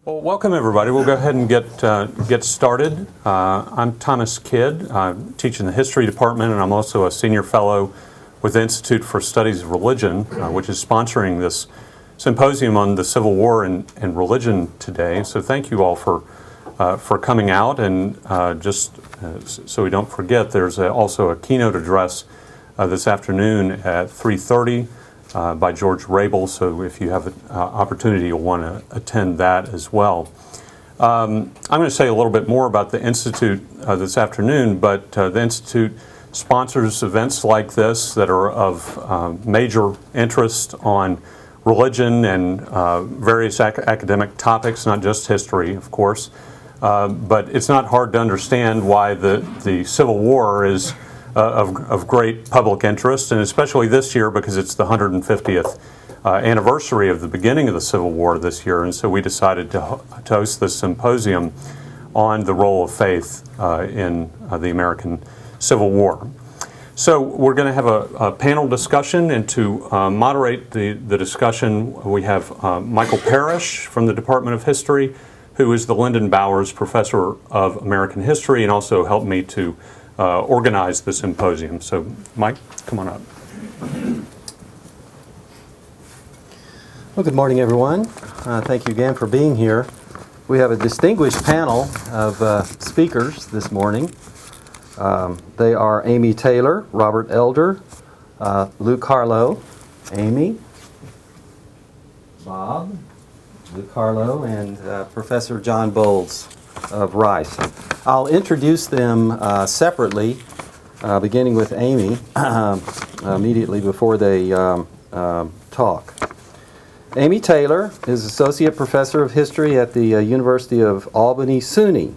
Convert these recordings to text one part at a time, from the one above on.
Well, welcome everybody. We'll go ahead and get started. I'm Thomas Kidd. I teach in the History Department, and I'm also a Senior Fellow with the Institute for Studies of Religion, which is sponsoring this symposium on the Civil War and religion today. So thank you all for coming out, and just so we don't forget, there's also a keynote address this afternoon at 3:30. By George Rabel, so if you have an opportunity, you'll want to attend that as well. I'm going to say a little bit more about the Institute this afternoon, but the Institute sponsors events like this that are of major interest on religion and various academic topics, not just history, of course. But it's not hard to understand why the Civil War is of great public interest, and especially this year because it's the 150th anniversary of the beginning of the Civil War this year, and so we decided to host this symposium on the role of faith in the American Civil War. So we're going to have a panel discussion, and to moderate the discussion we have Michael Parrish from the Department of History, who is the Lyndon Bowers Professor of American History and also helped me to organize the symposium. So, Mike, come on up. Well, good morning, everyone. Thank you again for being here. We have a distinguished panel of speakers this morning. They are Amy Taylor, Robert Elder, Luke Harlow, Amy, Bob, Luke Harlow, and Professor John Boles of Rice. I'll introduce them separately, beginning with Amy, immediately before they talk. Amy Taylor is Associate Professor of History at the University of Albany, SUNY.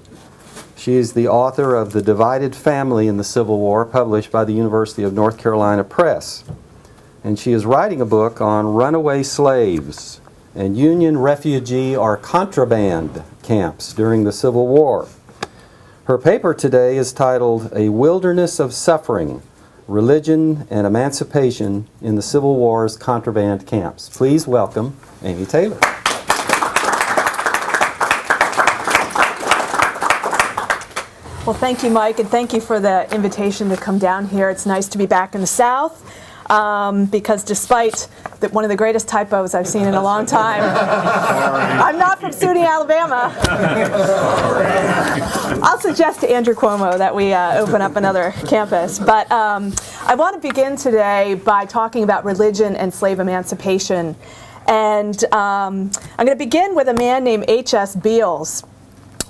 She is the author of The Divided Family in the Civil War, published by the University of North Carolina Press. And she is writing a book on runaway slaves and Union refugee or contraband camps during the Civil War. Her paper today is titled A Wilderness of Suffering, Religion and Emancipation in the Civil War's Contraband Camps. Please welcome Amy Taylor. Well, thank you, Mike, and thank you for the invitation to come down here. It's nice to be back in the South. Because despite one of the greatest typos I've seen in a long time, I'm not from SUNY-Alabama. I'll suggest to Andrew Cuomo that we open up another campus. But I want to begin today by talking about religion and slave emancipation. And I'm going to begin with a man named H.S. Boles,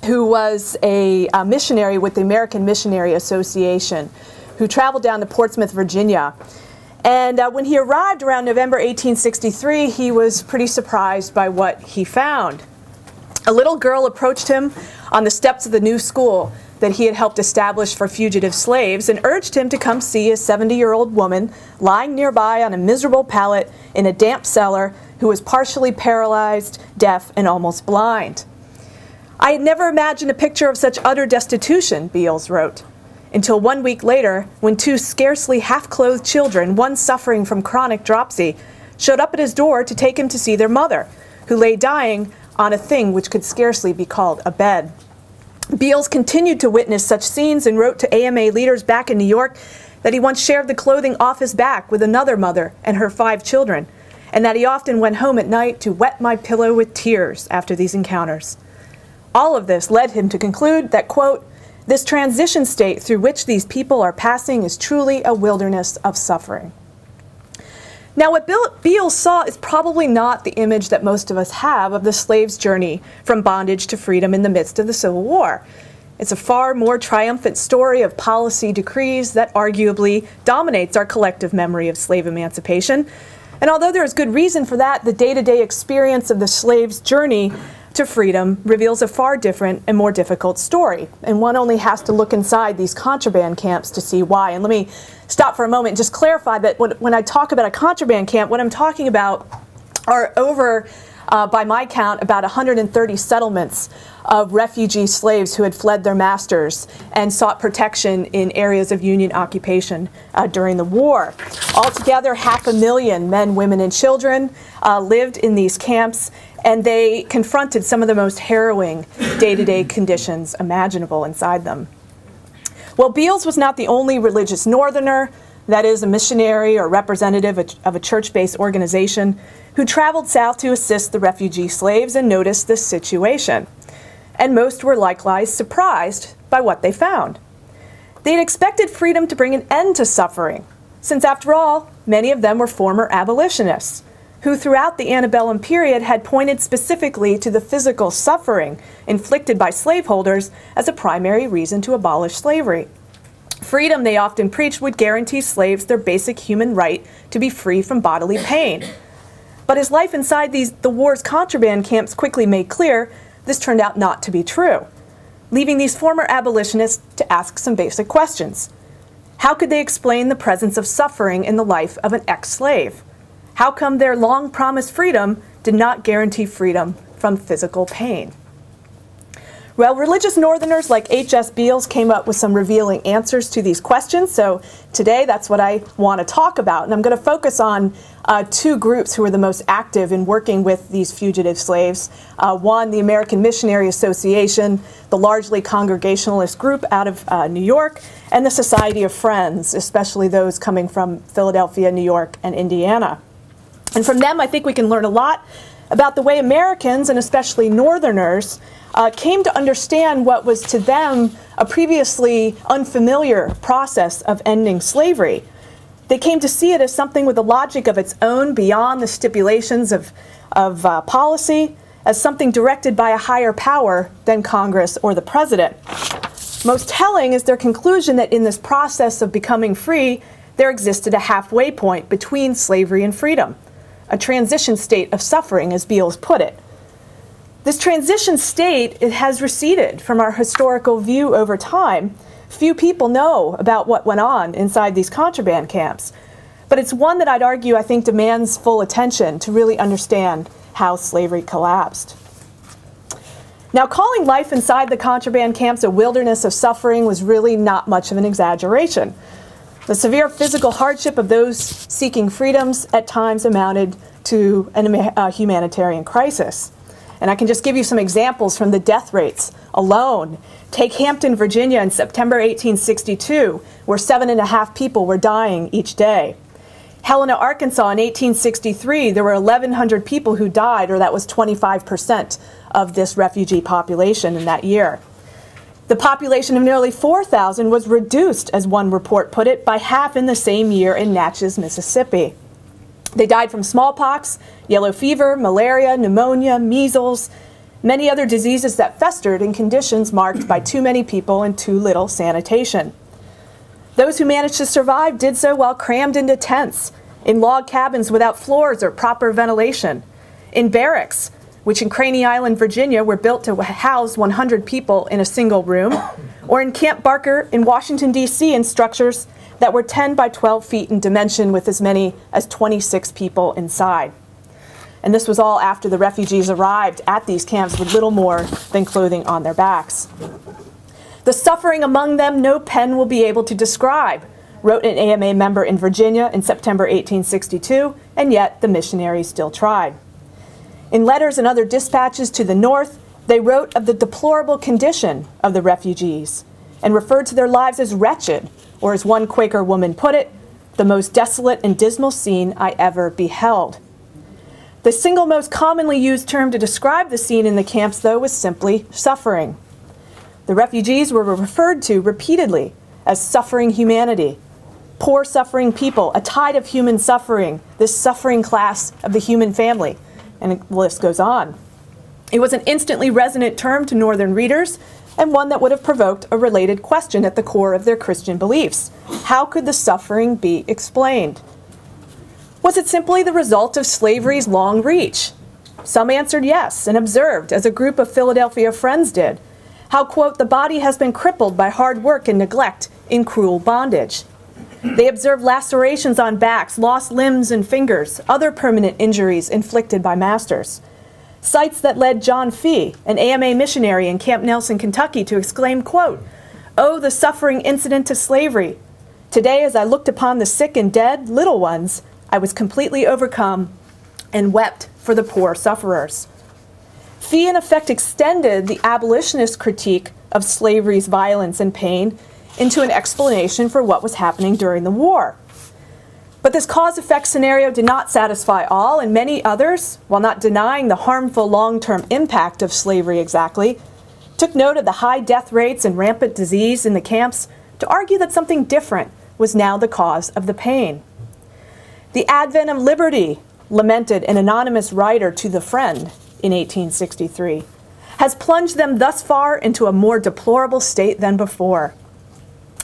who was a missionary with the American Missionary Association, who traveled down to Portsmouth, Virginia. And when he arrived around November 1863, he was pretty surprised by what he found. A little girl approached him on the steps of the new school that he had helped establish for fugitive slaves and urged him to come see a 70-year-old woman lying nearby on a miserable pallet in a damp cellar who was partially paralyzed, deaf, and almost blind. I had never imagined a picture of such utter destitution, Boles wrote, until 1 week later, when two scarcely half-clothed children, one suffering from chronic dropsy, showed up at his door to take him to see their mother, who lay dying on a thing which could scarcely be called a bed. Boles continued to witness such scenes and wrote to AMA leaders back in New York that he once shared the clothing off his back with another mother and her 5 children, and that he often went home at night to wet my pillow with tears after these encounters. All of this led him to conclude that, quote, this transition state through which these people are passing is truly a wilderness of suffering. Now, what Boles saw is probably not the image that most of us have of the slave's journey from bondage to freedom in the midst of the Civil War. It's a far more triumphant story of policy decrees that arguably dominates our collective memory of slave emancipation. And although there is good reason for that, the day-to-day experience of the slave's journey to freedom reveals a far different and more difficult story. And one only has to look inside these contraband camps to see why. And let me stop for a moment and just clarify that when I talk about a contraband camp, what I'm talking about are over by my count, about 130 settlements of refugee slaves who had fled their masters and sought protection in areas of Union occupation during the war. Altogether, 500,000 men, women, and children lived in these camps, and they confronted some of the most harrowing day-to-day conditions imaginable inside them. Well, Boles was not the only religious northerner, that is, a missionary or representative of a church-based organization, who traveled south to assist the refugee slaves and noticed this situation. And most were likewise surprised by what they found. They had expected freedom to bring an end to suffering, since after all, many of them were former abolitionists, who throughout the antebellum period had pointed specifically to the physical suffering inflicted by slaveholders as a primary reason to abolish slavery. Freedom, they often preached, would guarantee slaves their basic human right to be free from bodily pain. But as life inside the war's contraband camps quickly made clear, this turned out not to be true, leaving these former abolitionists to ask some basic questions. How could they explain the presence of suffering in the life of an ex-slave? How come their long-promised freedom did not guarantee freedom from physical pain? Well, religious northerners like H.S. Boles came up with some revealing answers to these questions, so today that's what I want to talk about. And I'm going to focus on two groups who were the most active in working with these fugitive slaves. One, the American Missionary Association, the largely Congregationalist group out of New York, and the Society of Friends, especially those coming from Philadelphia, New York, and Indiana. And from them, I think we can learn a lot about the way Americans, and especially Northerners, came to understand what was to them a previously unfamiliar process of ending slavery. They came to see it as something with a logic of its own beyond the stipulations of policy, as something directed by a higher power than Congress or the president. Most telling is their conclusion that in this process of becoming free, there existed a halfway point between slavery and freedom, a transition state of suffering, as Boles put it. This transition state, it has receded from our historical view over time. Few people know about what went on inside these contraband camps, but it's one that I'd argue I think demands full attention to really understand how slavery collapsed. Now, calling life inside the contraband camps a wilderness of suffering was really not much of an exaggeration. The severe physical hardship of those seeking freedoms at times amounted to a humanitarian crisis. And I can just give you some examples from the death rates alone. Take Hampton, Virginia in September 1862, where 7.5 people were dying each day. Helena, Arkansas in 1863, there were 1,100 people who died, or that was 25% of this refugee population in that year. The population of nearly 4,000 was reduced, as one report put it, by half in the same year in Natchez, Mississippi. They died from smallpox, yellow fever, malaria, pneumonia, measles, many other diseases that festered in conditions marked by too many people and too little sanitation. Those who managed to survive did so while crammed into tents, in log cabins without floors or proper ventilation, in barracks, which in Craney Island, Virginia, were built to house 100 people in a single room, or in Camp Barker in Washington, D.C., in structures that were 10 by 12 feet in dimension with as many as 26 people inside. And this was all after the refugees arrived at these camps with little more than clothing on their backs. The suffering among them no pen will be able to describe, wrote an AMA member in Virginia in September 1862, and yet the missionaries still tried. In letters and other dispatches to the North, they wrote of the deplorable condition of the refugees and referred to their lives as wretched, or as one Quaker woman put it, the most desolate and dismal scene I ever beheld. The single most commonly used term to describe the scene in the camps, though, was simply suffering. The refugees were referred to repeatedly as suffering humanity, poor suffering people, a tide of human suffering, this suffering class of the human family, and the list goes on. It was an instantly resonant term to Northern readers, and one that would have provoked a related question at the core of their Christian beliefs. How could the suffering be explained? Was it simply the result of slavery's long reach? Some answered yes, and observed, as a group of Philadelphia Friends did, how, quote, the body has been crippled by hard work and neglect in cruel bondage. They observed lacerations on backs, lost limbs and fingers, other permanent injuries inflicted by masters. Sites that led John Fee, an AMA missionary in Camp Nelson, Kentucky, to exclaim, quote, "Oh, the suffering incident to slavery. Today, as I looked upon the sick and dead, little ones, I was completely overcome and wept for the poor sufferers." Fee, in effect, extended the abolitionist critique of slavery's violence and pain into an explanation for what was happening during the war. But this cause-effect scenario did not satisfy all, and many others, while not denying the harmful long-term impact of slavery exactly, took note of the high death rates and rampant disease in the camps to argue that something different was now the cause of the pain. The advent of liberty, lamented an anonymous writer to The Friend in 1863, has plunged them thus far into a more deplorable state than before.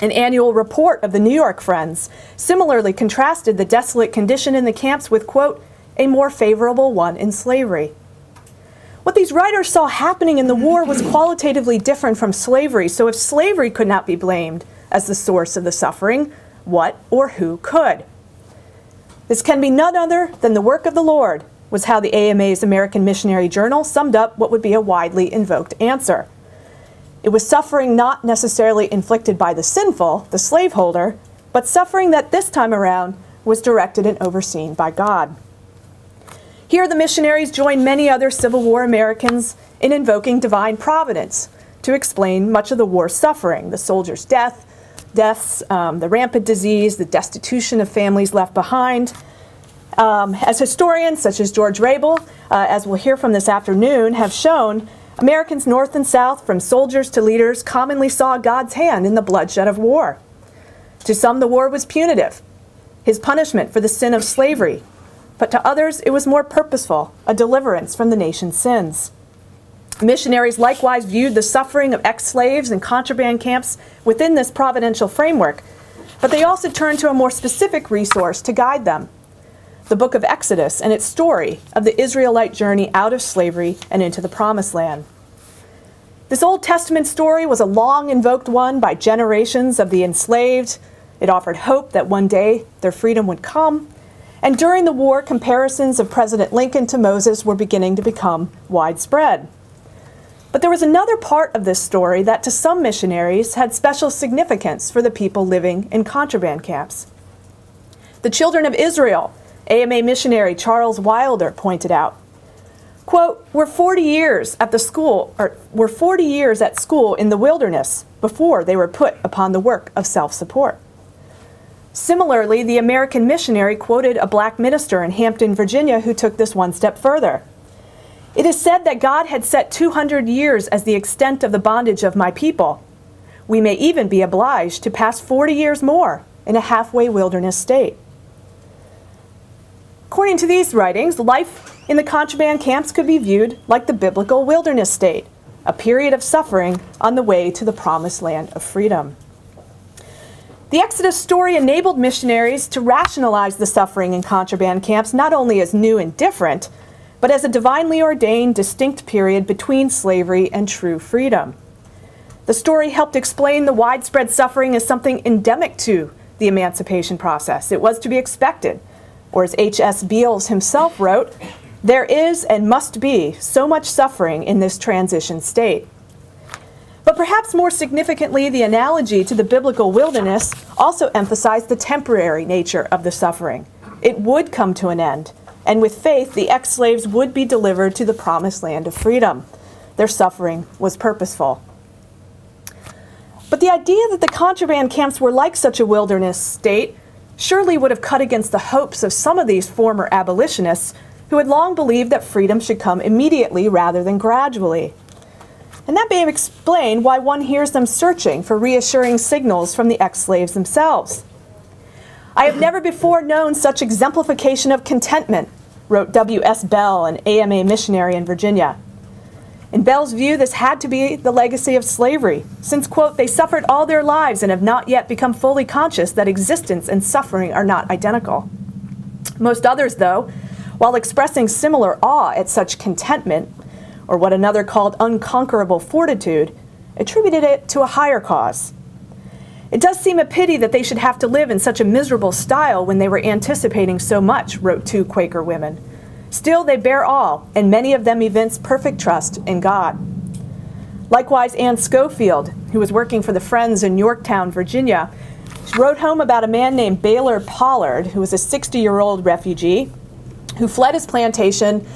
An annual report of the New York Friends similarly contrasted the desolate condition in the camps with, quote, "a more favorable one in slavery." What these writers saw happening in the war was qualitatively different from slavery, so if slavery could not be blamed as the source of the suffering, what or who could? "This can be none other than the work of the Lord," was how the AMA's American Missionary Journal summed up what would be a widely invoked answer. It was suffering not necessarily inflicted by the sinful, the slaveholder, but suffering that this time around was directed and overseen by God. Here the missionaries joined many other Civil War Americans in invoking divine providence to explain much of the war's suffering, the soldiers' deaths, the rampant disease, the destitution of families left behind. As historians such as George Rabel, as we'll hear from this afternoon, have shown, Americans north and south, from soldiers to leaders, commonly saw God's hand in the bloodshed of war. To some, the war was punitive, his punishment for the sin of slavery, but to others, it was more purposeful, a deliverance from the nation's sins. Missionaries likewise viewed the suffering of ex-slaves and contraband camps within this providential framework, but they also turned to a more specific resource to guide them: the book of Exodus and its story of the Israelite journey out of slavery and into the Promised Land. This Old Testament story was a long invoked one by generations of the enslaved. It offered hope that one day their freedom would come. And during the war, comparisons of President Lincoln to Moses were beginning to become widespread. But there was another part of this story that to some missionaries had special significance for the people living in contraband camps. The children of Israel, AMA missionary Charles Wilder pointed out, quote, "We're 40 years at school in the wilderness before they were put upon the work of self-support." Similarly, the American missionary quoted a black minister in Hampton, Virginia, who took this one step further. "It is said that God had set 200 years as the extent of the bondage of my people. We may even be obliged to pass 40 years more in a halfway wilderness state." According to these writings, life in the contraband camps could be viewed like the biblical wilderness state, a period of suffering on the way to the promised land of freedom. The Exodus story enabled missionaries to rationalize the suffering in contraband camps not only as new and different, but as a divinely ordained, distinct period between slavery and true freedom. The story helped explain the widespread suffering as something endemic to the emancipation process. It was to be expected. Or as H.S. Beals himself wrote, "There is and must be so much suffering in this transition state." But perhaps more significantly, the analogy to the biblical wilderness also emphasized the temporary nature of the suffering. It would come to an end, and with faith, the ex-slaves would be delivered to the promised land of freedom. Their suffering was purposeful. But the idea that the contraband camps were like such a wilderness state surely would have cut against the hopes of some of these former abolitionists who had long believed that freedom should come immediately rather than gradually. And that may explain why one hears them searching for reassuring signals from the ex-slaves themselves. "I have never before known such exemplification of contentment," wrote W.S. Bell, an AMA missionary in Virginia. In Bell's view, this had to be the legacy of slavery, since, quote, "they suffered all their lives and have not yet become fully conscious that existence and suffering are not identical." Most others, though, while expressing similar awe at such contentment, or what another called unconquerable fortitude, attributed it to a higher cause. "It does seem a pity that they should have to live in such a miserable style when they were anticipating so much," wrote two Quaker women. Still they bear all, and many of them evince perfect trust in God. Likewise, Anne Schofield, who was working for the Friends in Yorktown, Virginia, wrote home about a man named Baylor Pollard, who was a 60-year-old refugee who fled his plantation,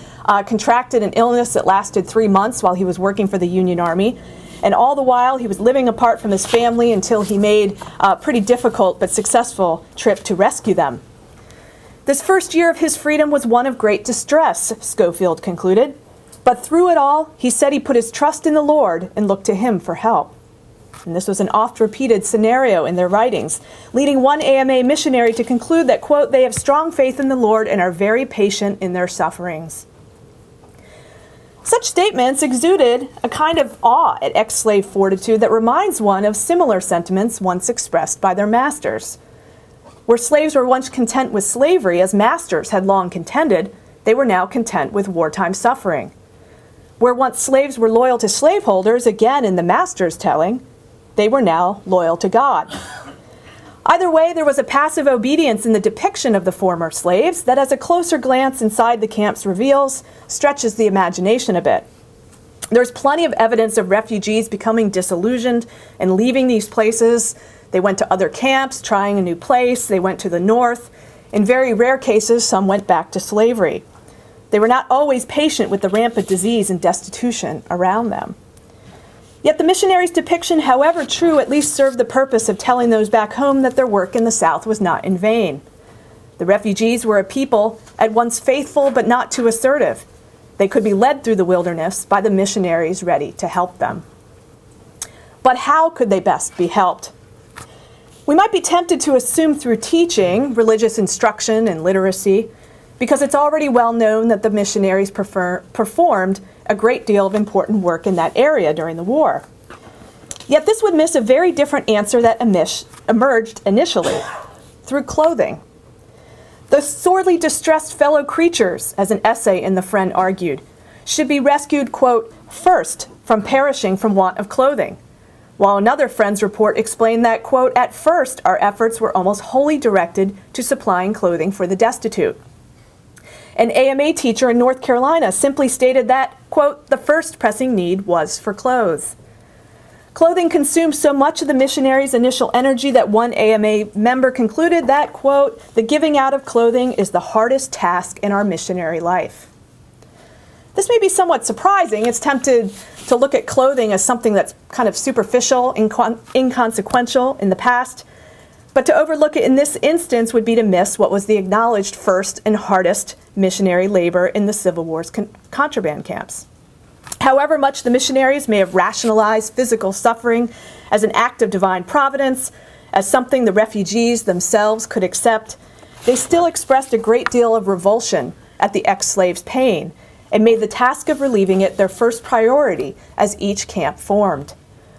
contracted an illness that lasted 3 months while he was working for the Union Army, and all the while he was living apart from his family until he made a pretty difficult but successful trip to rescue them. This first year of his freedom was one of great distress, Schofield concluded. But through it all, he said he put his trust in the Lord and looked to him for help. And this was an oft-repeated scenario in their writings, leading one AMA missionary to conclude that, quote, they have strong faith in the Lord and are very patient in their sufferings. Such statements exuded a kind of awe at ex-slave fortitude that reminds one of similar sentiments once expressed by their masters. Where slaves were once content with slavery, as masters had long contended, they were now content with wartime suffering. Where once slaves were loyal to slaveholders, again in the master's telling, they were now loyal to God. Either way, there was a passive obedience in the depiction of the former slaves that, as a closer glance inside the camps reveals, stretches the imagination a bit. There's plenty of evidence of refugees becoming disillusioned and leaving these places. They went to other camps, trying a new place. They went to the north. In very rare cases, some went back to slavery. They were not always patient with the rampant disease and destitution around them. Yet the missionaries' depiction, however true, at least served the purpose of telling those back home that their work in the South was not in vain. The refugees were a people at once faithful but not too assertive. They could be led through the wilderness by the missionaries ready to help them. But how could they best be helped? We might be tempted to assume through teaching, religious instruction, and literacy, because it's already well known that the missionaries performed a great deal of important work in that area during the war. Yet this would miss a very different answer that emerged initially, through clothing. The sorely distressed fellow creatures, as an essay in The Friend argued, should be rescued, quote, first from perishing from want of clothing, while another Friend's report explained that, quote, at first our efforts were almost wholly directed to supplying clothing for the destitute. An AMA teacher in North Carolina simply stated that, quote, the first pressing need was for clothes. Clothing consumed so much of the missionaries' initial energy that one AMA member concluded that, quote, the giving out of clothing is the hardest task in our missionary life. This may be somewhat surprising. It's tempted to look at clothing as something that's kind of superficial, inconsequential in the past. But to overlook it in this instance would be to miss what was the acknowledged first and hardest missionary labor in the Civil War's contraband camps. However much the missionaries may have rationalized physical suffering as an act of divine providence, as something the refugees themselves could accept, they still expressed a great deal of revulsion at the ex-slaves' pain and made the task of relieving it their first priority as each camp formed.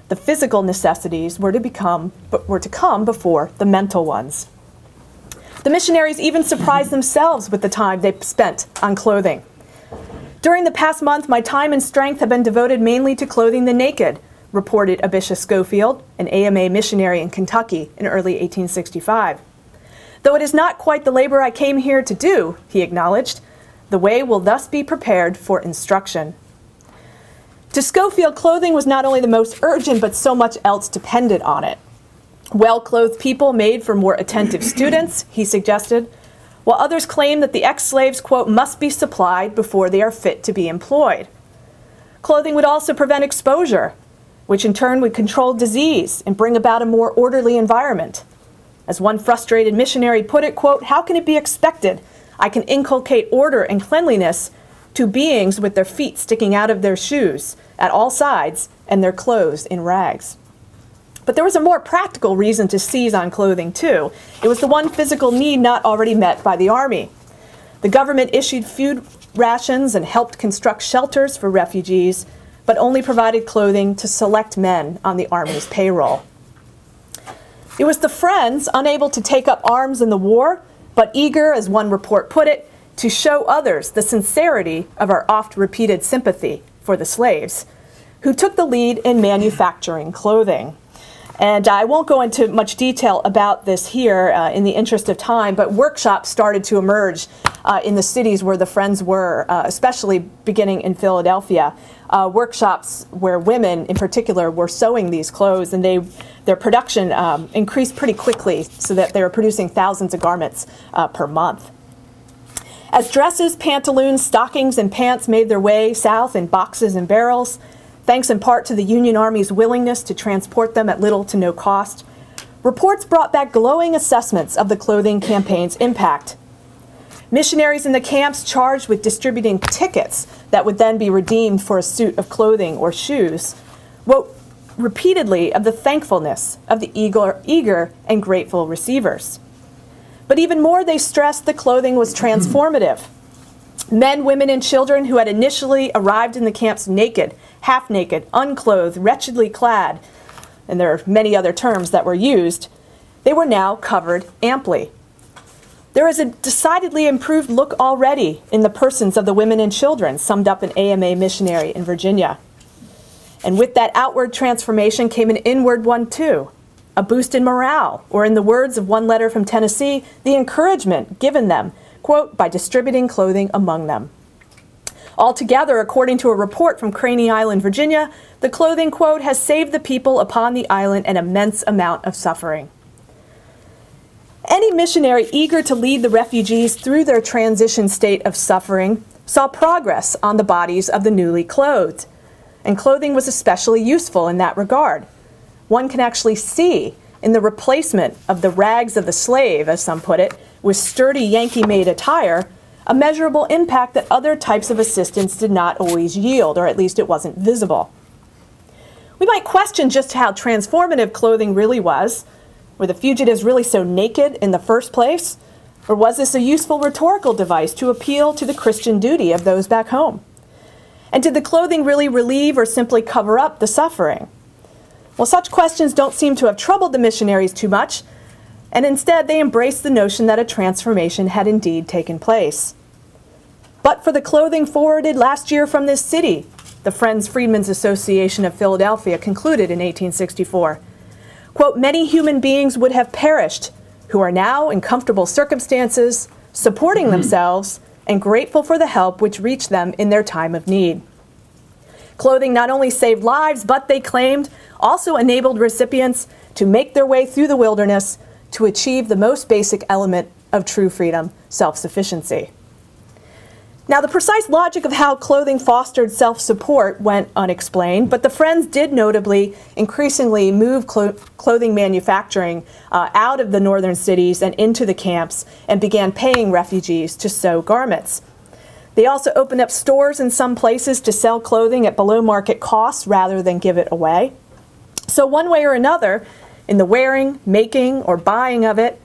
The physical necessities were to come before the mental ones. The missionaries even surprised themselves with the time they spent on clothing. During the past month, my time and strength have been devoted mainly to clothing the naked, reported Abisha Schofield, an AMA missionary in Kentucky in early 1865. Though it is not quite the labor I came here to do, he acknowledged, the way will thus be prepared for instruction. To Schofield, clothing was not only the most urgent, but so much else depended on it. Well-clothed people made for more attentive students, he suggested, while others claimed that the ex-slaves, quote, must be supplied before they are fit to be employed. Clothing would also prevent exposure, which in turn would control disease and bring about a more orderly environment. As one frustrated missionary put it, quote, how can it be expected I can inculcate order and cleanliness to beings with their feet sticking out of their shoes at all sides and their clothes in rags? But there was a more practical reason to seize on clothing, too. It was the one physical need not already met by the Army. The government issued food rations and helped construct shelters for refugees, but only provided clothing to select men on the Army's payroll. It was the Friends, unable to take up arms in the war, but eager, as one report put it, to show others the sincerity of our oft-repeated sympathy for the slaves, who took the lead in manufacturing clothing. And I won't go into much detail about this here in the interest of time, but workshops started to emerge in the cities where the Friends were, especially beginning in Philadelphia. Workshops where women in particular were sewing these clothes, and their production increased pretty quickly so that they were producing thousands of garments per month. As dresses, pantaloons, stockings, and pants made their way south in boxes and barrels, thanks in part to the Union Army's willingness to transport them at little to no cost, reports brought back glowing assessments of the clothing campaign's impact. Missionaries in the camps charged with distributing tickets that would then be redeemed for a suit of clothing or shoes wrote repeatedly of the thankfulness of the eager and grateful receivers. But even more, they stressed the clothing was transformative. Men, women, and children who had initially arrived in the camps naked, half-naked, unclothed, wretchedly clad, and there are many other terms that were used, they were now covered amply. There is a decidedly improved look already in the persons of the women and children, summed up an AMA missionary in Virginia. And with that outward transformation came an inward one too, a boost in morale, or in the words of one letter from Tennessee, the encouragement given them, quote, by distributing clothing among them. Altogether, according to a report from Craney Island, Virginia, the clothing, quote, has saved the people upon the island an immense amount of suffering. Any missionary eager to lead the refugees through their transition state of suffering saw progress on the bodies of the newly clothed, and clothing was especially useful in that regard. One can actually see in the replacement of the rags of the slave, as some put it, with sturdy Yankee-made attire, a measurable impact that other types of assistance did not always yield, or at least it wasn't visible. We might question just how transformative clothing really was. Were the fugitives really so naked in the first place? Or was this a useful rhetorical device to appeal to the Christian duty of those back home? And did the clothing really relieve or simply cover up the suffering? Well, such questions don't seem to have troubled the missionaries too much, and instead they embraced the notion that a transformation had indeed taken place. But for the clothing forwarded last year from this city, the Friends Freedmen's Association of Philadelphia concluded in 1864, quote, many human beings would have perished who are now in comfortable circumstances, supporting themselves, and grateful for the help which reached them in their time of need. Clothing not only saved lives, but they claimed also enabled recipients to make their way through the wilderness to achieve the most basic element of true freedom, self-sufficiency. Now, the precise logic of how clothing fostered self-support went unexplained, but the Friends did notably increasingly move clothing manufacturing out of the northern cities and into the camps and began paying refugees to sew garments. They also opened up stores in some places to sell clothing at below market costs rather than give it away. So one way or another, in the wearing, making, or buying of it,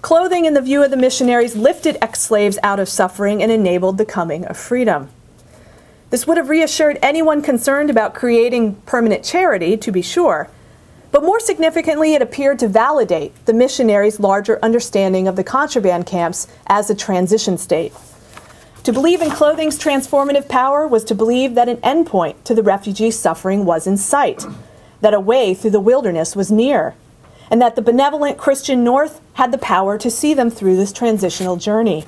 clothing, in the view of the missionaries, lifted ex-slaves out of suffering and enabled the coming of freedom. This would have reassured anyone concerned about creating permanent charity, to be sure, but more significantly, it appeared to validate the missionaries' larger understanding of the contraband camps as a transition state. To believe in clothing's transformative power was to believe that an endpoint to the refugees' suffering was in sight, that a way through the wilderness was near, and that the benevolent Christian North had the power to see them through this transitional journey.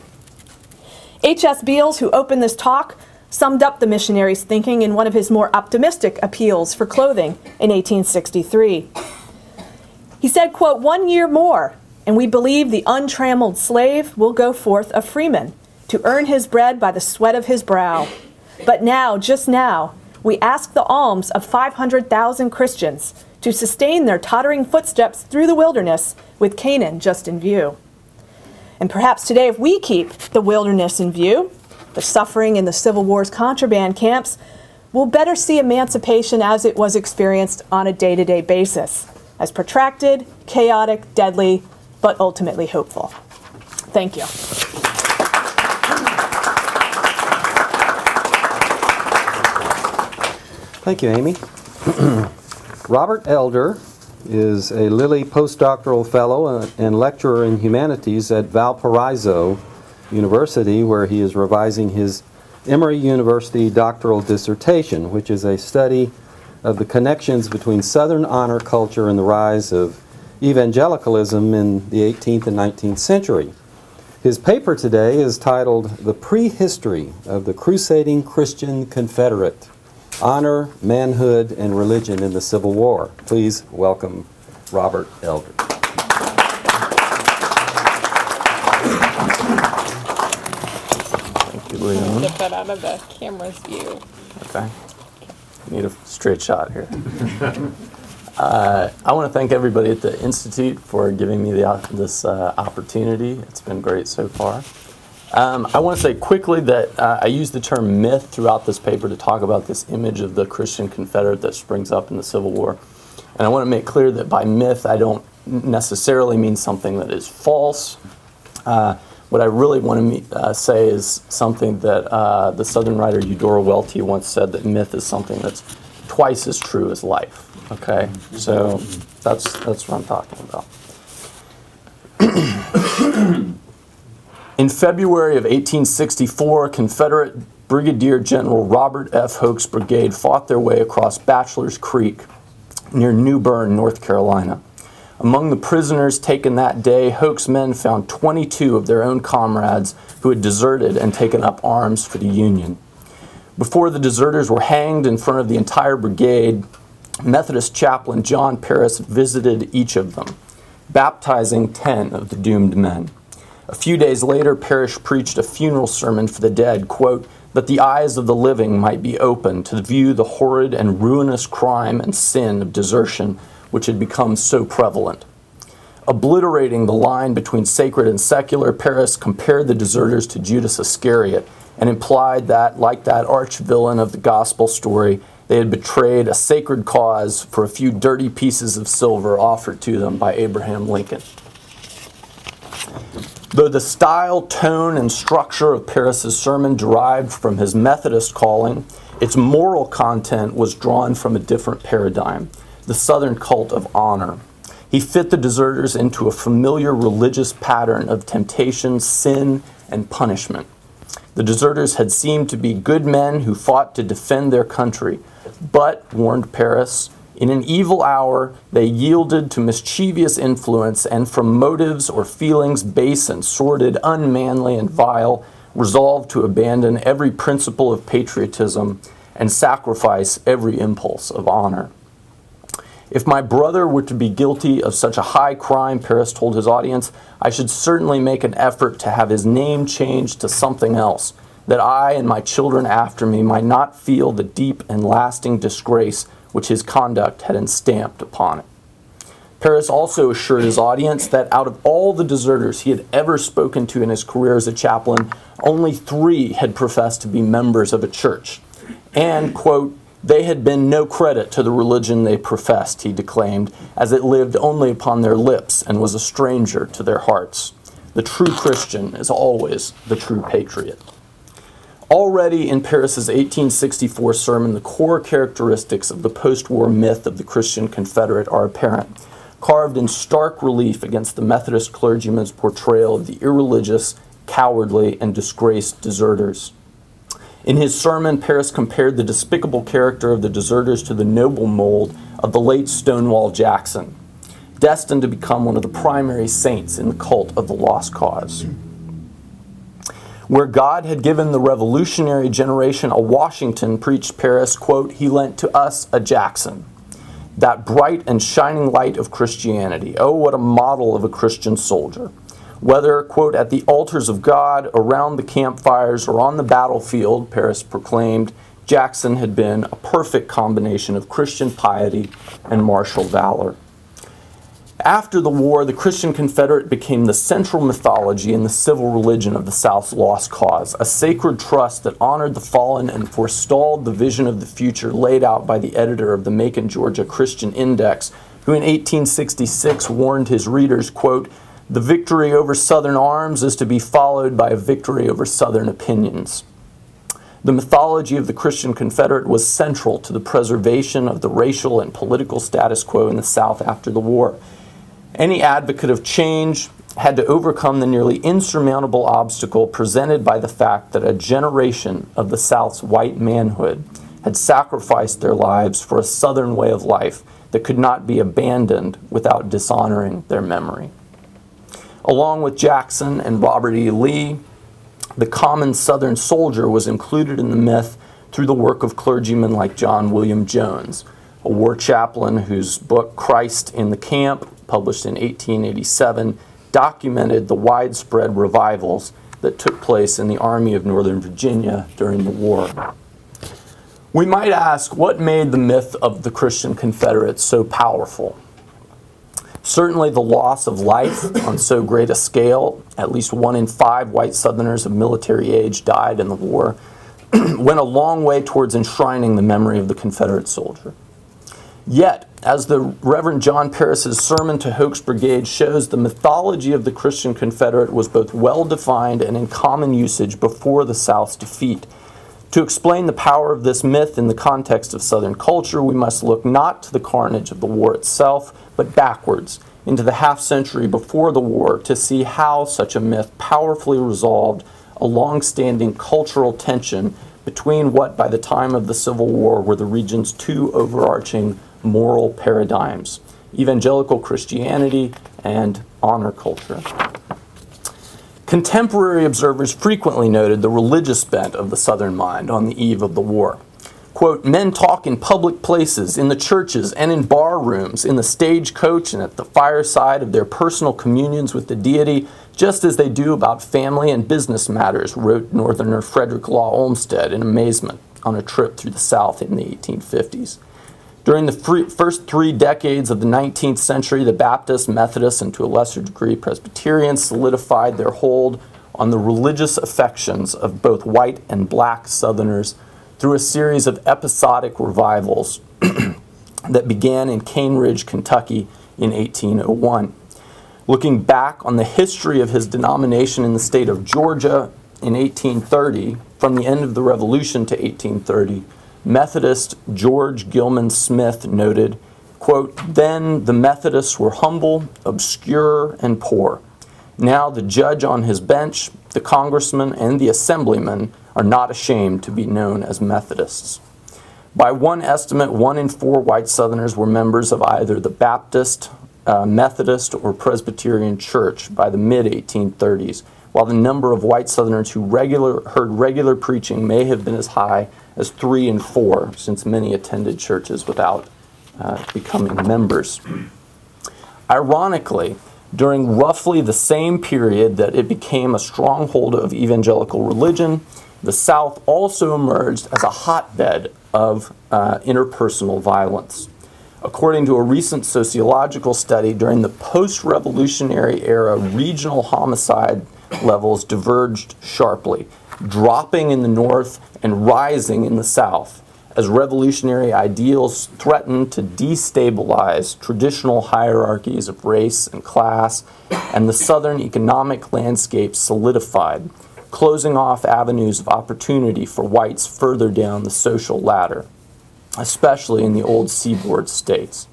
H.S. Beals, who opened this talk, summed up the missionaries' thinking in one of his more optimistic appeals for clothing in 1863. He said, quote, 1 year more, and we believe the untrammeled slave will go forth a freeman to earn his bread by the sweat of his brow. But now, just now, we ask the alms of 500,000 Christians to sustain their tottering footsteps through the wilderness with Canaan just in view. And perhaps today, if we keep the wilderness in view, the suffering in the Civil War's contraband camps, we'll better see emancipation as it was experienced on a day-to-day basis, as protracted, chaotic, deadly, but ultimately hopeful. Thank you. Thank you, Amy. Robert Elder is a Lilly postdoctoral fellow and lecturer in humanities at Valparaiso University, where he is revising his Emory University doctoral dissertation, which is a study of the connections between Southern honor culture and the rise of evangelicalism in the 18th and 19th century. His paper today is titled The Prehistory of the Crusading Christian Confederate: Honor, Manhood, and Religion in the Civil War. Please welcome Robert Eldridge. Thank you, Leon. Get that out of the camera's view. Okay. Need a straight shot here. I want to thank everybody at the Institute for giving me this opportunity. It's been great so far. I want to say quickly that I use the term myth throughout this paper to talk about this image of the Christian Confederate that springs up in the Civil War. And I want to make clear that by myth, I don't necessarily mean something that is false. What I really want to say is something that the Southern writer Eudora Welty once said, that myth is something that's twice as true as life. Okay, so that's what I'm talking about. In February of 1864, Confederate Brigadier General Robert F. Hoke's brigade fought their way across Bachelor's Creek near New Bern, North Carolina. Among the prisoners taken that day, Hoke's men found 22 of their own comrades who had deserted and taken up arms for the Union. Before the deserters were hanged in front of the entire brigade, Methodist chaplain John Parrish visited each of them, baptizing 10 of the doomed men. A few days later, Parrish preached a funeral sermon for the dead, quote, that the eyes of the living might be opened to view the horrid and ruinous crime and sin of desertion which had become so prevalent. Obliterating the line between sacred and secular, Parrish compared the deserters to Judas Iscariot and implied that, like that arch-villain of the gospel story, they had betrayed a sacred cause for a few dirty pieces of silver offered to them by Abraham Lincoln. Though the style, tone, and structure of Parrish's sermon derived from his Methodist calling, its moral content was drawn from a different paradigm, the Southern cult of honor. He fit the deserters into a familiar religious pattern of temptation, sin, and punishment. The deserters had seemed to be good men who fought to defend their country, but, warned Parrish, in an evil hour they yielded to mischievous influence and from motives or feelings base and sordid, unmanly and vile, resolved to abandon every principle of patriotism and sacrifice every impulse of honor. If my brother were to be guilty of such a high crime, Parrish told his audience, I should certainly make an effort to have his name changed to something else, that I and my children after me might not feel the deep and lasting disgrace which his conduct had enstamped upon it. Parrish also assured his audience that out of all the deserters he had ever spoken to in his career as a chaplain, only 3 had professed to be members of a church. And, quote, they had been no credit to the religion they professed, he declaimed, as it lived only upon their lips and was a stranger to their hearts. The true Christian is always the true patriot. Already in Parrish's 1864 sermon, the core characteristics of the post-war myth of the Christian Confederate are apparent, carved in stark relief against the Methodist clergyman's portrayal of the irreligious, cowardly, and disgraced deserters. In his sermon, Parrish compared the despicable character of the deserters to the noble mold of the late Stonewall Jackson, destined to become one of the primary saints in the cult of the lost cause. Where God had given the revolutionary generation a Washington, preached Parrish, quote, he lent to us a Jackson, that bright and shining light of Christianity. Oh, what a model of a Christian soldier. Whether, quote, at the altars of God, around the campfires, or on the battlefield, Parrish proclaimed, Jackson had been a perfect combination of Christian piety and martial valor. After the war, the Christian Confederate became the central mythology and the civil religion of the South's lost cause, a sacred trust that honored the fallen and forestalled the vision of the future laid out by the editor of the Macon, Georgia Christian Index, who in 1866 warned his readers, quote, the victory over Southern arms is to be followed by a victory over Southern opinions. The mythology of the Christian Confederate was central to the preservation of the racial and political status quo in the South after the war. Any advocate of change had to overcome the nearly insurmountable obstacle presented by the fact that a generation of the South's white manhood had sacrificed their lives for a Southern way of life that could not be abandoned without dishonoring their memory. Along with Jackson and Robert E. Lee, the common Southern soldier was included in the myth through the work of clergymen like John William Jones, a war chaplain whose book Christ in the Camp, published in 1887, documented the widespread revivals that took place in the Army of Northern Virginia during the war. We might ask, what made the myth of the Christian Confederates so powerful? Certainly the loss of life on so great a scale, at least 1 in 5 white Southerners of military age died in the war, went a long way towards enshrining the memory of the Confederate soldier. Yet, as the Reverend John Parrish's sermon to Hoke's Brigade shows, the mythology of the Christian Confederate was both well-defined and in common usage before the South's defeat. To explain the power of this myth in the context of Southern culture, we must look not to the carnage of the war itself, but backwards, into the half-century before the war, to see how such a myth powerfully resolved a long-standing cultural tension between what, by the time of the Civil War, were the region's 2 overarching moral paradigms: evangelical Christianity and honor culture. Contemporary observers frequently noted the religious bent of the Southern mind on the eve of the war. Quote, "Men talk in public places, in the churches and in bar rooms, in the stagecoach and at the fireside of their personal communions with the deity, just as they do about family and business matters," wrote Northerner Frederick Law Olmsted in amazement on a trip through the South in the 1850s. During the first 3 decades of the 19th century, the Baptists, Methodists, and to a lesser degree Presbyterians solidified their hold on the religious affections of both white and black Southerners through a series of episodic revivals that began in Cane Ridge, Kentucky in 1801. Looking back on the history of his denomination in the state of Georgia in 1830, from the end of the Revolution to 1830, Methodist George Gilman Smith noted, quote, "Then the Methodists were humble, obscure, and poor. Now the judge on his bench, the congressman, and the assemblyman are not ashamed to be known as Methodists." By one estimate, 1 in 4 white Southerners were members of either the Baptist, Methodist, or Presbyterian church by the mid-1830s, while the number of white Southerners who heard regular preaching may have been as high as 3 in 4, since many attended churches without becoming members. Ironically, during roughly the same period that it became a stronghold of evangelical religion, the South also emerged as a hotbed of interpersonal violence. According to a recent sociological study, during the post-revolutionary era, regional homicide levels diverged sharply, dropping in the North and rising in the South, as revolutionary ideals threatened to destabilize traditional hierarchies of race and class, and the Southern economic landscape solidified, closing off avenues of opportunity for whites further down the social ladder, especially in the old seaboard states.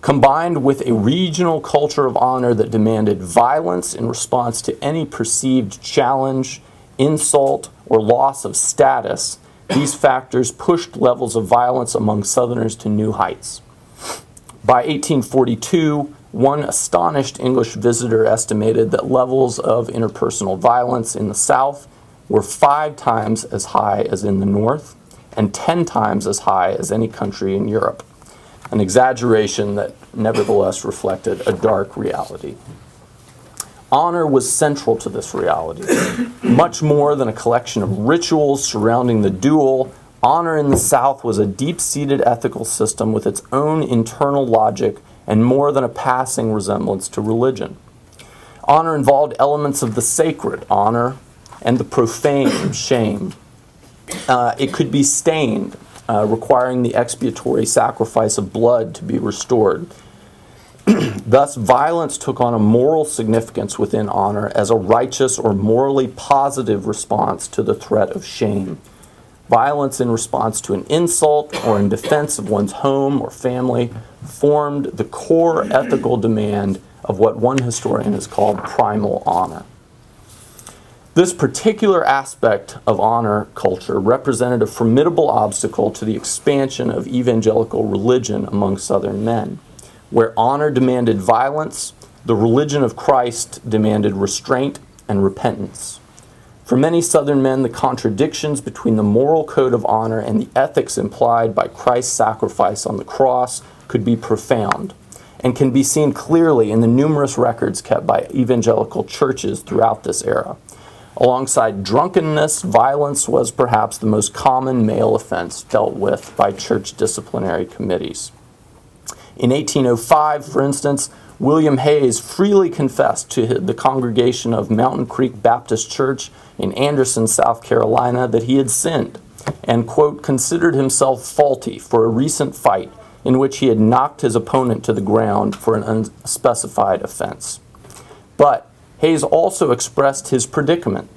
Combined with a regional culture of honor that demanded violence in response to any perceived challenge, insult, or loss of status, these factors pushed levels of violence among Southerners to new heights. By 1842, one astonished English visitor estimated that levels of interpersonal violence in the South were 5 times as high as in the North and 10 times as high as any country in Europe, an exaggeration that nevertheless reflected a dark reality. Honor was central to this reality. Much more than a collection of rituals surrounding the duel, honor in the South was a deep-seated ethical system with its own internal logic and more than a passing resemblance to religion. Honor involved elements of the sacred, honor, and the profane, shame. It could be stained, requiring the expiatory sacrifice of blood to be restored. Thus, violence took on a moral significance within honor as a righteous or morally positive response to the threat of shame. Violence in response to an insult or in defense of one's home or family formed the core ethical demand of what one historian has called primal honor. This particular aspect of honor culture represented a formidable obstacle to the expansion of evangelical religion among Southern men. Where honor demanded violence, the religion of Christ demanded restraint and repentance. For many Southern men, the contradictions between the moral code of honor and the ethics implied by Christ's sacrifice on the cross could be profound, and can be seen clearly in the numerous records kept by evangelical churches throughout this era. Alongside drunkenness, violence was perhaps the most common male offense dealt with by church disciplinary committees. In 1805, for instance, William Hayes freely confessed to the congregation of Mountain Creek Baptist Church in Anderson, South Carolina, that he had sinned and, quote, considered himself faulty for a recent fight in which he had knocked his opponent to the ground for an unspecified offense. But Hayes also expressed his predicament,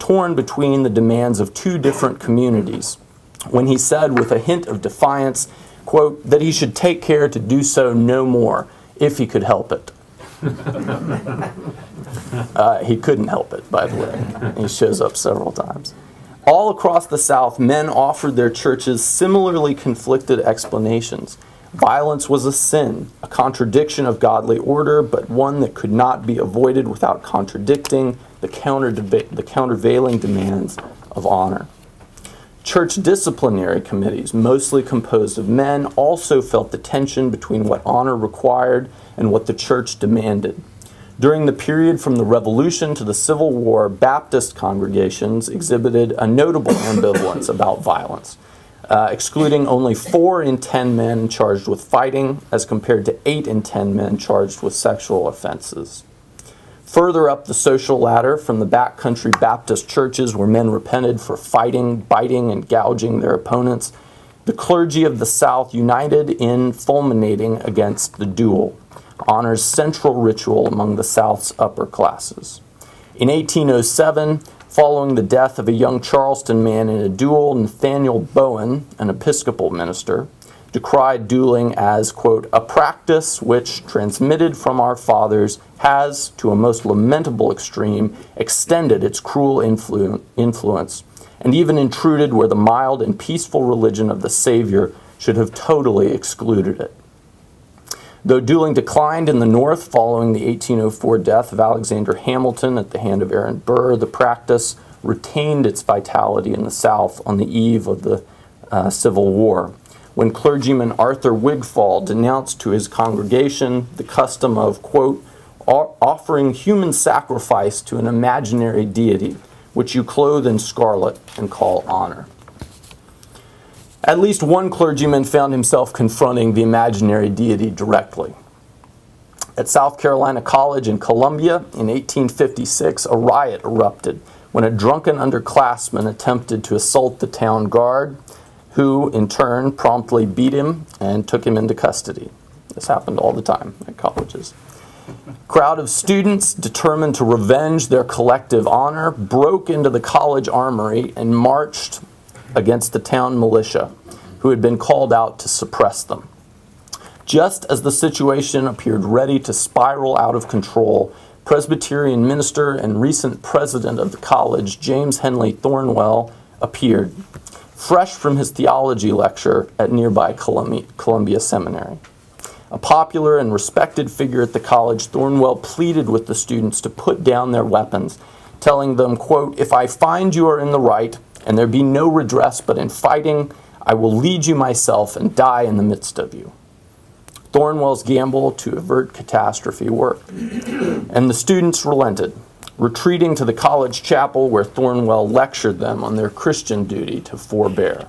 torn between the demands of two different communities, when he said with a hint of defiance, quote, that he should take care to do so no more, if he could help it. He couldn't help it, by the way. He shows up several times. All across the South, men offered their churches similarly conflicted explanations. Violence was a sin, a contradiction of godly order, but one that could not be avoided without contradicting the countervailing demands of honor. Church disciplinary committees, mostly composed of men, also felt the tension between what honor required and what the church demanded. During the period from the Revolution to the Civil War, Baptist congregations exhibited a notable ambivalence about violence, excluding only 4 in 10 men charged with fighting as compared to 8 in 10 men charged with sexual offenses. Further up the social ladder, from the backcountry Baptist churches where men repented for fighting, biting, and gouging their opponents, the clergy of the South united in fulminating against the duel, honor's central ritual among the South's upper classes. In 1807, following the death of a young Charleston man in a duel, Nathaniel Bowen, an Episcopal minister, decried dueling as, quote, a practice which, transmitted from our fathers, has, to a most lamentable extreme, extended its cruel influence, and even intruded where the mild and peaceful religion of the Savior should have totally excluded it. Though dueling declined in the North following the 1804 death of Alexander Hamilton at the hand of Aaron Burr, the practice retained its vitality in the South on the eve of the Civil War, when clergyman Arthur Wigfall denounced to his congregation the custom of, quote, offering human sacrifice to an imaginary deity, which you clothe in scarlet and call honor. At least one clergyman found himself confronting the imaginary deity directly. At South Carolina College in Columbia in 1856, a riot erupted when a drunken underclassman attempted to assault the town guard, who, in turn, promptly beat him and took him into custody. This happened all the time at colleges. A crowd of students, determined to revenge their collective honor, broke into the college armory and marched against the town militia, who had been called out to suppress them. Just as the situation appeared ready to spiral out of control, Presbyterian minister and recent president of the college, James Henley Thornwell, appeared, fresh from his theology lecture at nearby Columbia Seminary. A popular and respected figure at the college, Thornwell pleaded with the students to put down their weapons, telling them, quote, if I find you are in the right, and there be no redress but in fighting, I will lead you myself and die in the midst of you. Thornwell's gamble to avert catastrophe worked, and the students relented, retreating to the college chapel where Thornwell lectured them on their Christian duty to forbear.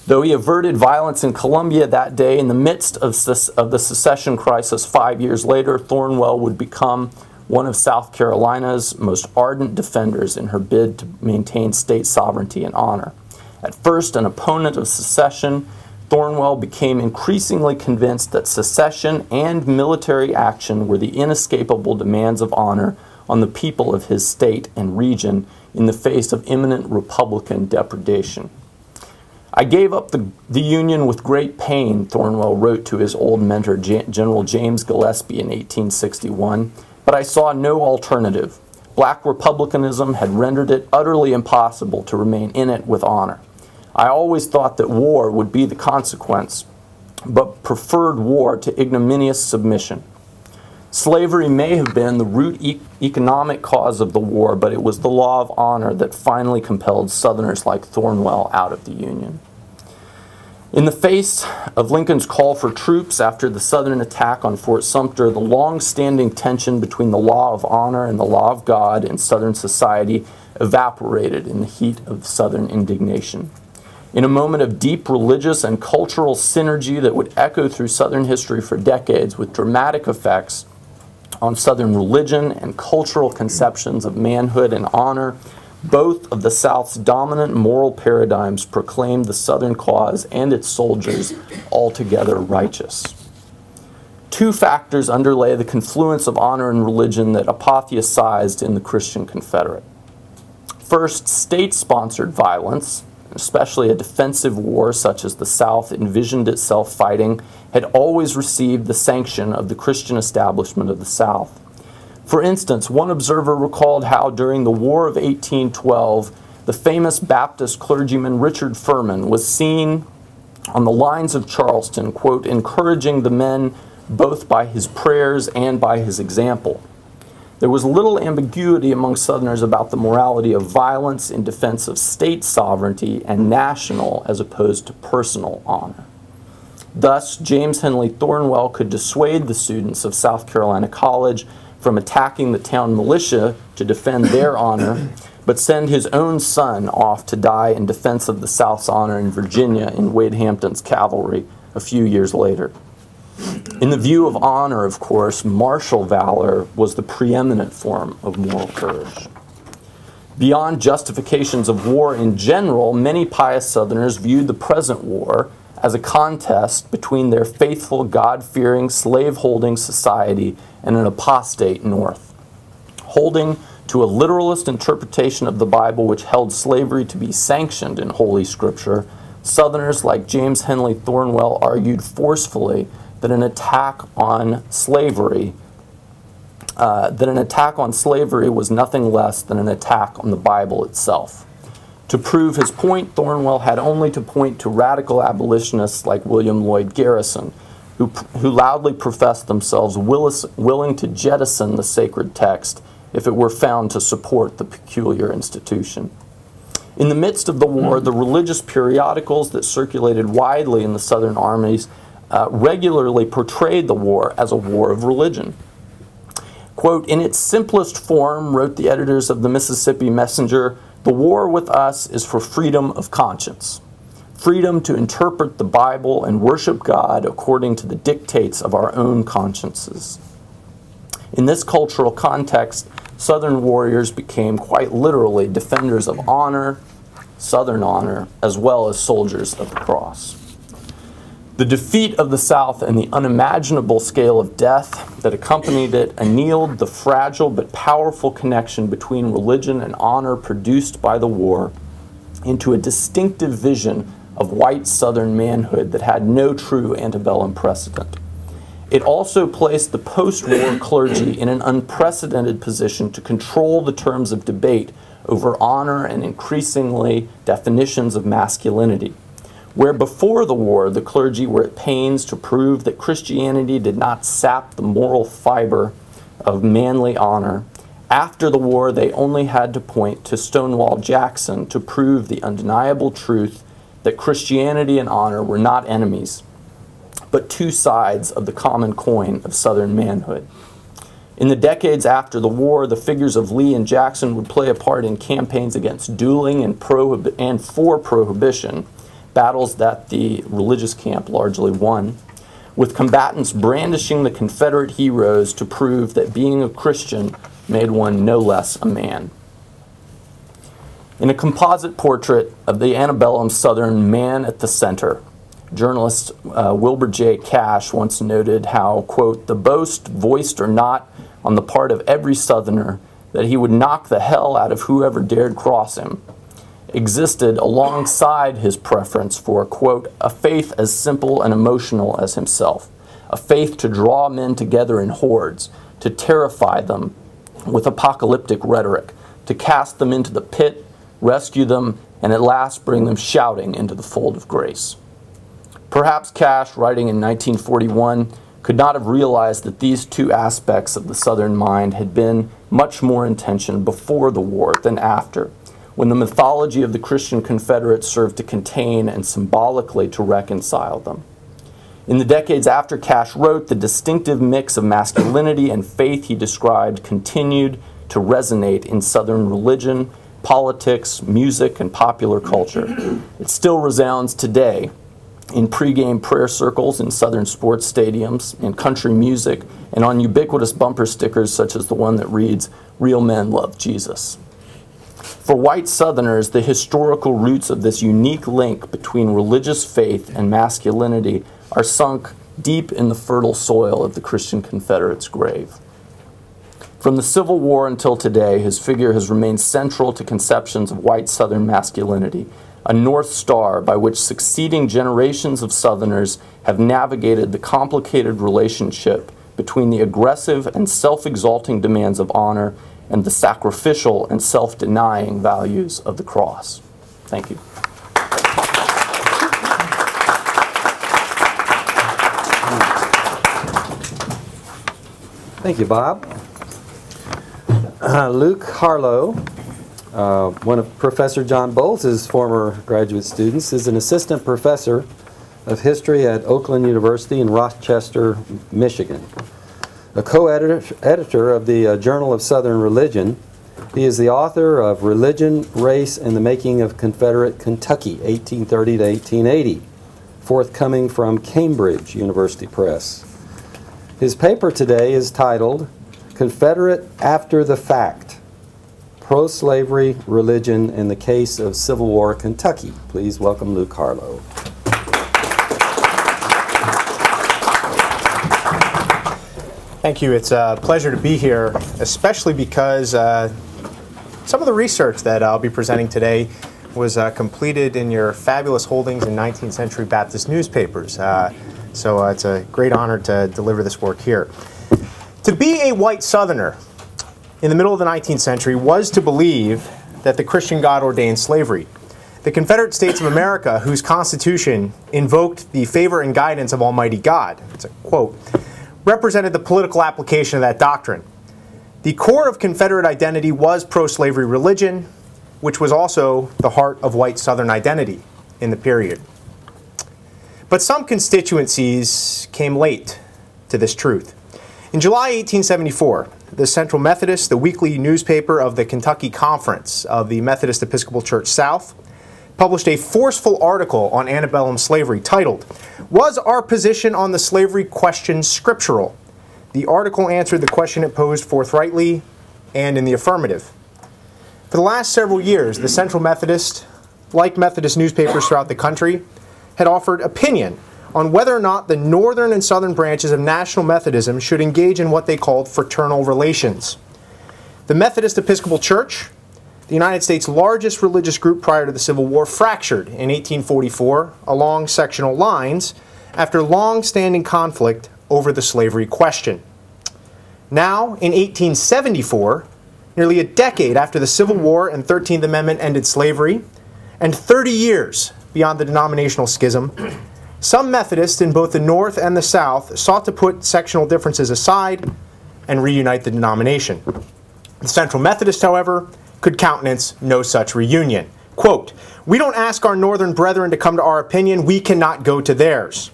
Though he averted violence in Columbia that day, in the midst of the secession crisis 5 years later, Thornwell would become one of South Carolina's most ardent defenders in her bid to maintain state sovereignty and honor. At first an opponent of secession, Thornwell became increasingly convinced that secession and military action were the inescapable demands of honor on the people of his state and region in the face of imminent Republican depredation. I gave up the Union with great pain, Thornwell wrote to his old mentor, General James Gillespie, in 1861, But I saw no alternative. Black republicanism had rendered it utterly impossible to remain in it with honor. I always thought that war would be the consequence, but preferred war to ignominious submission. Slavery may have been the root economic cause of the war, but it was the law of honor that finally compelled Southerners like Thornwell out of the Union. In the face of Lincoln's call for troops after the Southern attack on Fort Sumter, the long-standing tension between the law of honor and the law of God in Southern society evaporated in the heat of Southern indignation. In a moment of deep religious and cultural synergy that would echo through Southern history for decades with dramatic effects on Southern religion and cultural conceptions of manhood and honor, both of the South's dominant moral paradigms proclaimed the Southern cause and its soldiers altogether righteous. Two factors underlay the confluence of honor and religion that apotheosized in the Christian Confederate. First, state-sponsored violence, especially a defensive war such as the South envisioned itself fighting, had always received the sanction of the Christian establishment of the South. For instance, one observer recalled how during the War of 1812, the famous Baptist clergyman Richard Furman was seen on the lines of Charleston, quote, encouraging the men both by his prayers and by his example. There was little ambiguity among Southerners about the morality of violence in defense of state sovereignty and national as opposed to personal honor. Thus, James Henley Thornwell could dissuade the students of South Carolina College from attacking the town militia to defend their honor, but send his own son off to die in defense of the South's honor in Virginia in Wade Hampton's cavalry a few years later. In the view of honor, of course, martial valor was the preeminent form of moral courage. Beyond justifications of war in general, many pious Southerners viewed the present war as a contest between their faithful, God-fearing, slave-holding society and an apostate North. Holding to a literalist interpretation of the Bible which held slavery to be sanctioned in Holy Scripture, Southerners like James Henley Thornwell argued forcefully that an attack on slavery was nothing less than an attack on the Bible itself. To prove his point, Thornwell had only to point to radical abolitionists like William Lloyd Garrison, who loudly professed themselves willing to jettison the sacred text if it were found to support the peculiar institution. In the midst of the war, the religious periodicals that circulated widely in the Southern armies regularly portrayed the war as a war of religion. Quote, in its simplest form, wrote the editors of the Mississippi Messenger, the war with us is for freedom of conscience, freedom to interpret the Bible and worship God according to the dictates of our own consciences. In this cultural context, Southern warriors became quite literally defenders of honor, Southern honor, as well as soldiers of the cross. The defeat of the South and the unimaginable scale of death that accompanied it annealed the fragile but powerful connection between religion and honor produced by the war into a distinctive vision of white Southern manhood that had no true antebellum precedent. It also placed the post-war clergy in an unprecedented position to control the terms of debate over honor and increasingly definitions of masculinity. Where before the war the clergy were at pains to prove that Christianity did not sap the moral fiber of manly honor, after the war they only had to point to Stonewall Jackson to prove the undeniable truth that Christianity and honor were not enemies, but two sides of the common coin of Southern manhood. In the decades after the war, the figures of Lee and Jackson would play a part in campaigns against dueling and for prohibition, battles that the religious camp largely won, with combatants brandishing the Confederate heroes to prove that being a Christian made one no less a man. In a composite portrait of the antebellum Southern man at the center, journalist Wilbur J. Cash once noted how, quote, the boast, voiced or not, on the part of every Southerner that he would knock the hell out of whoever dared cross him, existed alongside his preference for, quote, a faith as simple and emotional as himself, a faith to draw men together in hordes, to terrify them with apocalyptic rhetoric, to cast them into the pit, rescue them, and at last bring them shouting into the fold of grace. Perhaps Cash, writing in 1941, could not have realized that these two aspects of the Southern mind had been much more in tension before the war than after, when the mythology of the Christian Confederates served to contain and symbolically to reconcile them. In the decades after Cash wrote, the distinctive mix of masculinity and faith he described continued to resonate in Southern religion, politics, music, and popular culture. It still resounds today in pregame prayer circles in Southern sports stadiums, in country music, and on ubiquitous bumper stickers such as the one that reads, "Real men love Jesus." For white Southerners, the historical roots of this unique link between religious faith and masculinity are sunk deep in the fertile soil of the Christian Confederate's grave. From the Civil War until today, his figure has remained central to conceptions of white Southern masculinity, a North Star by which succeeding generations of Southerners have navigated the complicated relationship between the aggressive and self-exalting demands of honor and the sacrificial and self-denying values of the cross. Thank you. Thank you, Bob. Luke Harlow, one of Professor John Boles' former graduate students, is an assistant professor of history at Oakland University in Rochester, Michigan. A co-editor of the Journal of Southern Religion, he is the author of Religion, Race, and the Making of Confederate Kentucky, 1830 to 1880, forthcoming from Cambridge University Press. His paper today is titled Confederate After the Fact, Pro-Slavery Religion in the Case of Civil War Kentucky. Please welcome Luke Harlow. Thank you. It's a pleasure to be here, especially because some of the research that I'll be presenting today was completed in your fabulous holdings in 19th century Baptist newspapers. So it's a great honor to deliver this work here. To be a white Southerner in the middle of the 19th century was to believe that the Christian God ordained slavery. The Confederate States of America, whose Constitution invoked the favor and guidance of Almighty God, it's a quote, represented the political application of that doctrine. The core of Confederate identity was pro-slavery religion, which was also the heart of white Southern identity in the period. But some constituencies came late to this truth. In July 1874, the Central Methodist, the weekly newspaper of the Kentucky Conference of the Methodist Episcopal Church South, published a forceful article on antebellum slavery titled, "Was Our Position on the Slavery Question Scriptural?" The article answered the question it posed forthrightly and in the affirmative. For the last several years, the Central Methodist, like Methodist newspapers throughout the country, had offered opinion on whether or not the northern and southern branches of National Methodism should engage in what they called fraternal relations. The Methodist Episcopal Church, the United States' largest religious group prior to the Civil War, fractured in 1844 along sectional lines after long-standing conflict over the slavery question. Now, in 1874, nearly a decade after the Civil War and 13th Amendment ended slavery, and 30 years beyond the denominational schism, some Methodists in both the North and the South sought to put sectional differences aside and reunite the denomination. The Central Methodist, however, could countenance no such reunion. Quote, "We don't ask our Northern brethren to come to our opinion, we cannot go to theirs.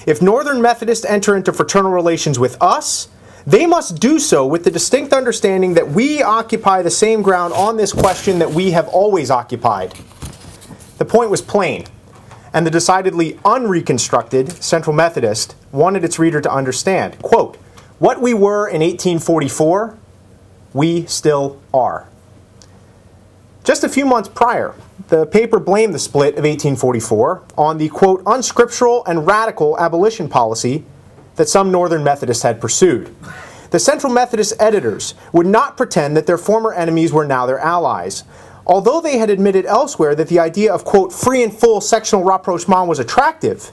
If Northern Methodists enter into fraternal relations with us, they must do so with the distinct understanding that we occupy the same ground on this question that we have always occupied." The point was plain, and the decidedly unreconstructed Central Methodist wanted its reader to understand, quote, "What we were in 1844, we still are." Just a few months prior, the paper blamed the split of 1844 on the, quote, "unscriptural and radical abolition policy that some Northern Methodists had pursued." The Central Methodist editors would not pretend that their former enemies were now their allies. Although they had admitted elsewhere that the idea of, quote, "free and full sectional rapprochement was attractive,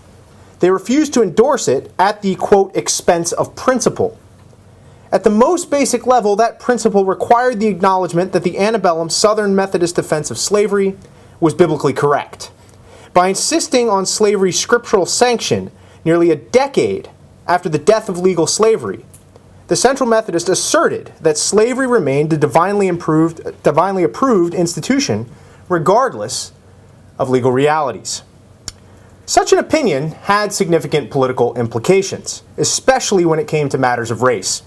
they refused to endorse it at the, quote, "expense of principle." At the most basic level, that principle required the acknowledgement that the antebellum Southern Methodist defense of slavery was biblically correct. By insisting on slavery's scriptural sanction nearly a decade after the death of legal slavery, the Central Methodists asserted that slavery remained a divinely approved institution regardless of legal realities. Such an opinion had significant political implications, especially when it came to matters of race.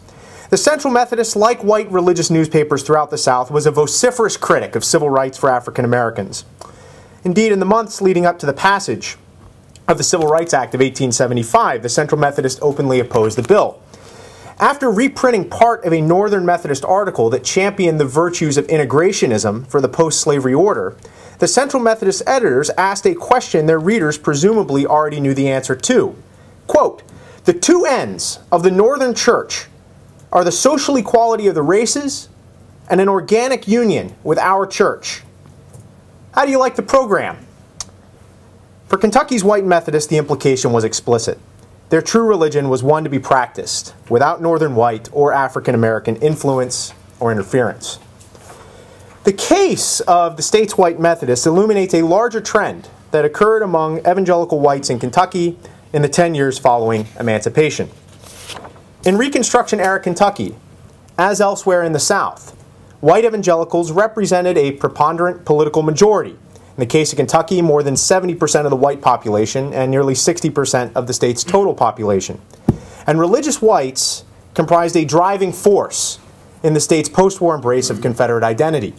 The Central Methodists, like white religious newspapers throughout the South, was a vociferous critic of civil rights for African Americans. Indeed, in the months leading up to the passage of the Civil Rights Act of 1875, the Central Methodists openly opposed the bill. After reprinting part of a Northern Methodist article that championed the virtues of integrationism for the post-slavery order, the Central Methodist editors asked a question their readers presumably already knew the answer to. Quote, "The two ends of the Northern Church are the social equality of the races and an organic union with our church. How do you like the program?" For Kentucky's white Methodists, the implication was explicit. Their true religion was one to be practiced without Northern white or African American influence or interference. The case of the state's white Methodists illuminates a larger trend that occurred among evangelical whites in Kentucky in the 10 years following emancipation. In Reconstruction-era Kentucky, as elsewhere in the South, white evangelicals represented a preponderant political majority. In the case of Kentucky, more than 70% of the white population and nearly 60% of the state's total population. And religious whites comprised a driving force in the state's post-war embrace of Confederate identity.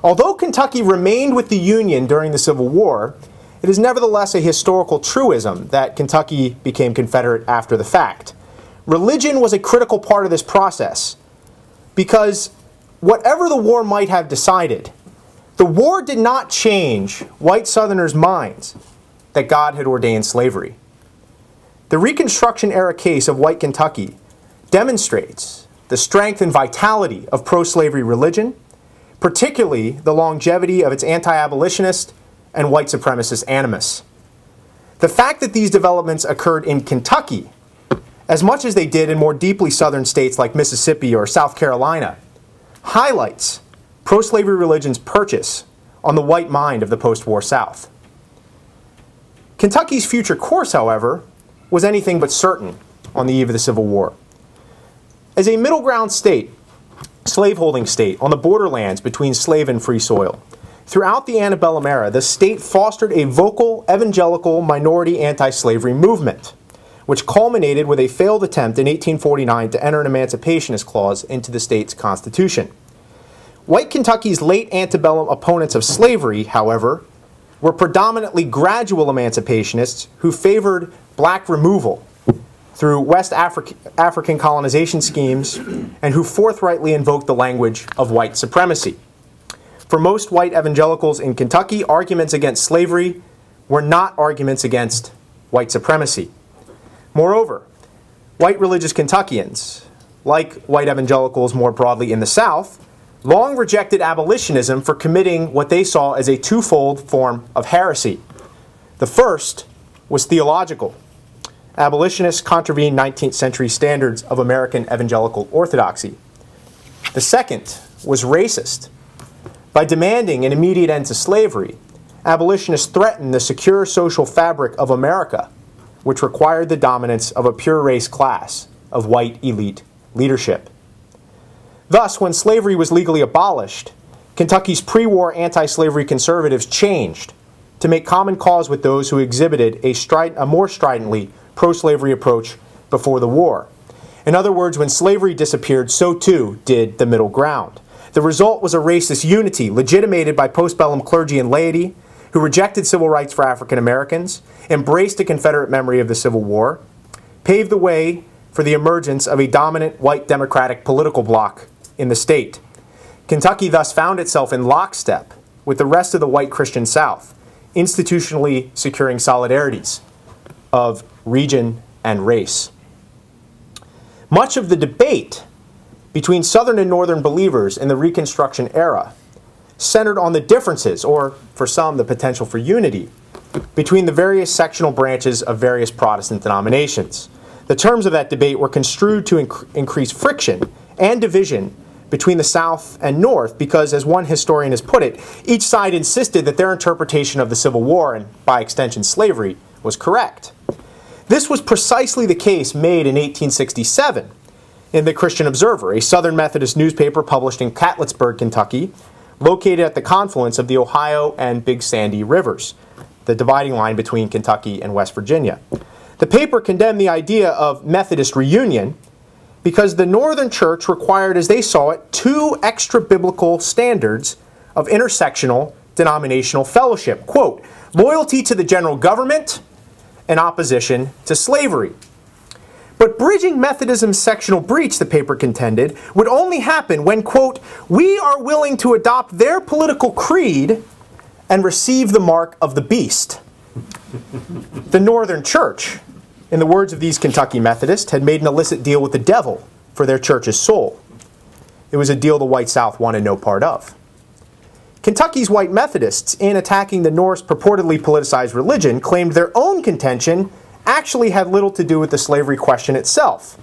Although Kentucky remained with the Union during the Civil War, it is nevertheless a historical truism that Kentucky became Confederate after the fact. Religion was a critical part of this process because whatever the war might have decided, the war did not change white Southerners' minds that God had ordained slavery. The Reconstruction-era case of white Kentucky demonstrates the strength and vitality of pro-slavery religion, particularly the longevity of its anti-abolitionist and white supremacist animus. The fact that these developments occurred in Kentucky, as much as they did in more deeply Southern states like Mississippi or South Carolina, highlights pro-slavery religion's purchase on the white mind of the post-war South. Kentucky's future course, however, was anything but certain on the eve of the Civil War. As a middle ground state, slaveholding state on the borderlands between slave and free soil, throughout the antebellum era, the state fostered a vocal evangelical minority anti-slavery movement, which culminated with a failed attempt in 1849 to enter an emancipationist clause into the state's constitution. White Kentucky's late antebellum opponents of slavery, however, were predominantly gradual emancipationists who favored black removal through West African colonization schemes and who forthrightly invoked the language of white supremacy. For most white evangelicals in Kentucky, arguments against slavery were not arguments against white supremacy. Moreover, white religious Kentuckians, like white evangelicals more broadly in the South, long rejected abolitionism for committing what they saw as a twofold form of heresy. The first was theological. Abolitionists contravened 19th century standards of American evangelical orthodoxy. The second was racist. By demanding an immediate end to slavery, abolitionists threatened the secure social fabric of America, which required the dominance of a pure race class of white elite leadership. Thus, when slavery was legally abolished, Kentucky's pre-war anti-slavery conservatives changed to make common cause with those who exhibited a more stridently pro-slavery approach before the war. In other words, when slavery disappeared, so too did the middle ground. The result was a racist unity legitimated by postbellum clergy and laity who rejected civil rights for African Americans, embraced the Confederate memory of the Civil War, paved the way for the emergence of a dominant white democratic political bloc in the state. Kentucky thus found itself in lockstep with the rest of the white Christian South, institutionally securing solidarities of region and race. Much of the debate between Southern and Northern believers in the Reconstruction era centered on the differences, or for some, the potential for unity, between the various sectional branches of various Protestant denominations. The terms of that debate were construed to increase friction and division between the South and North because, as one historian has put it, each side insisted that their interpretation of the Civil War, and by extension slavery, was correct. This was precisely the case made in 1867 in the Christian Observer, a Southern Methodist newspaper published in Catlettsburg, Kentucky, located at the confluence of the Ohio and Big Sandy rivers, the dividing line between Kentucky and West Virginia. The paper condemned the idea of Methodist reunion because the Northern Church required, as they saw it, two extra-biblical standards of intersectional denominational fellowship. Quote, loyalty to the general government and opposition to slavery. But bridging Methodism's sectional breach, the paper contended, would only happen when, quote, we are willing to adopt their political creed and receive the mark of the beast. The Northern Church, in the words of these Kentucky Methodists, had made an illicit deal with the devil for their church's soul. It was a deal the white South wanted no part of. Kentucky's white Methodists, in attacking the North's purportedly politicized religion, claimed their own contention actually had little to do with the slavery question itself.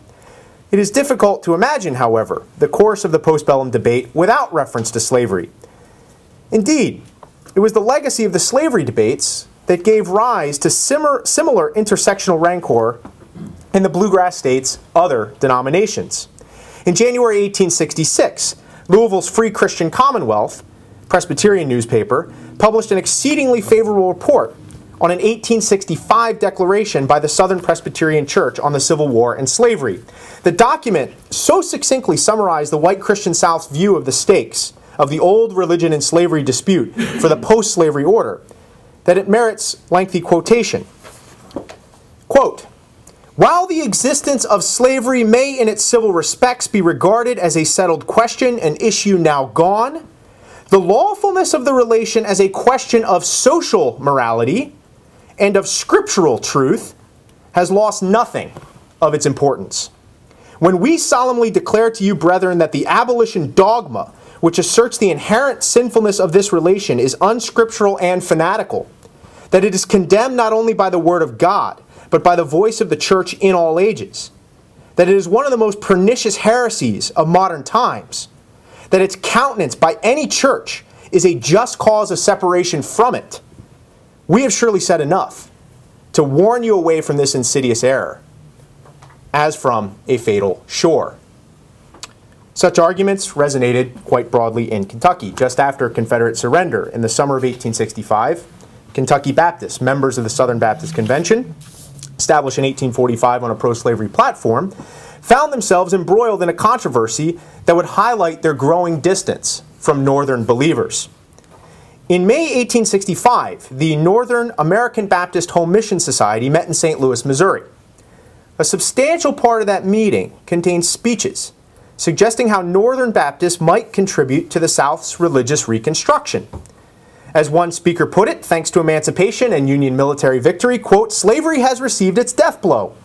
It is difficult to imagine, however, the course of the postbellum debate without reference to slavery. Indeed, it was the legacy of the slavery debates that gave rise to similar intersectional rancor in the bluegrass states' other denominations. In January 1866, Louisville's Free Christian Commonwealth, Presbyterian newspaper, published an exceedingly favorable report on an 1865 declaration by the Southern Presbyterian Church on the Civil War and slavery. The document so succinctly summarized the white Christian South's view of the stakes of the old religion and slavery dispute for the post-slavery order that it merits lengthy quotation. Quote, while the existence of slavery may in its civil respects be regarded as a settled question, an issue now gone, the lawfulness of the relation as a question of social morality and of scriptural truth has lost nothing of its importance. When we solemnly declare to you, brethren, that the abolition dogma, which asserts the inherent sinfulness of this relation, is unscriptural and fanatical, that it is condemned not only by the word of God, but by the voice of the church in all ages, that it is one of the most pernicious heresies of modern times, that its countenance by any church is a just cause of separation from it, we have surely said enough to warn you away from this insidious error, as from a fatal shore. Such arguments resonated quite broadly in Kentucky. Just after Confederate surrender in the summer of 1865, Kentucky Baptists, members of the Southern Baptist Convention, established in 1845 on a pro-slavery platform, found themselves embroiled in a controversy that would highlight their growing distance from Northern believers. In May 1865, the Northern American Baptist Home Mission Society met in St. Louis, Missouri. A substantial part of that meeting contained speeches suggesting how Northern Baptists might contribute to the South's religious reconstruction. As one speaker put it, thanks to emancipation and Union military victory, quote, slavery has received its death blow.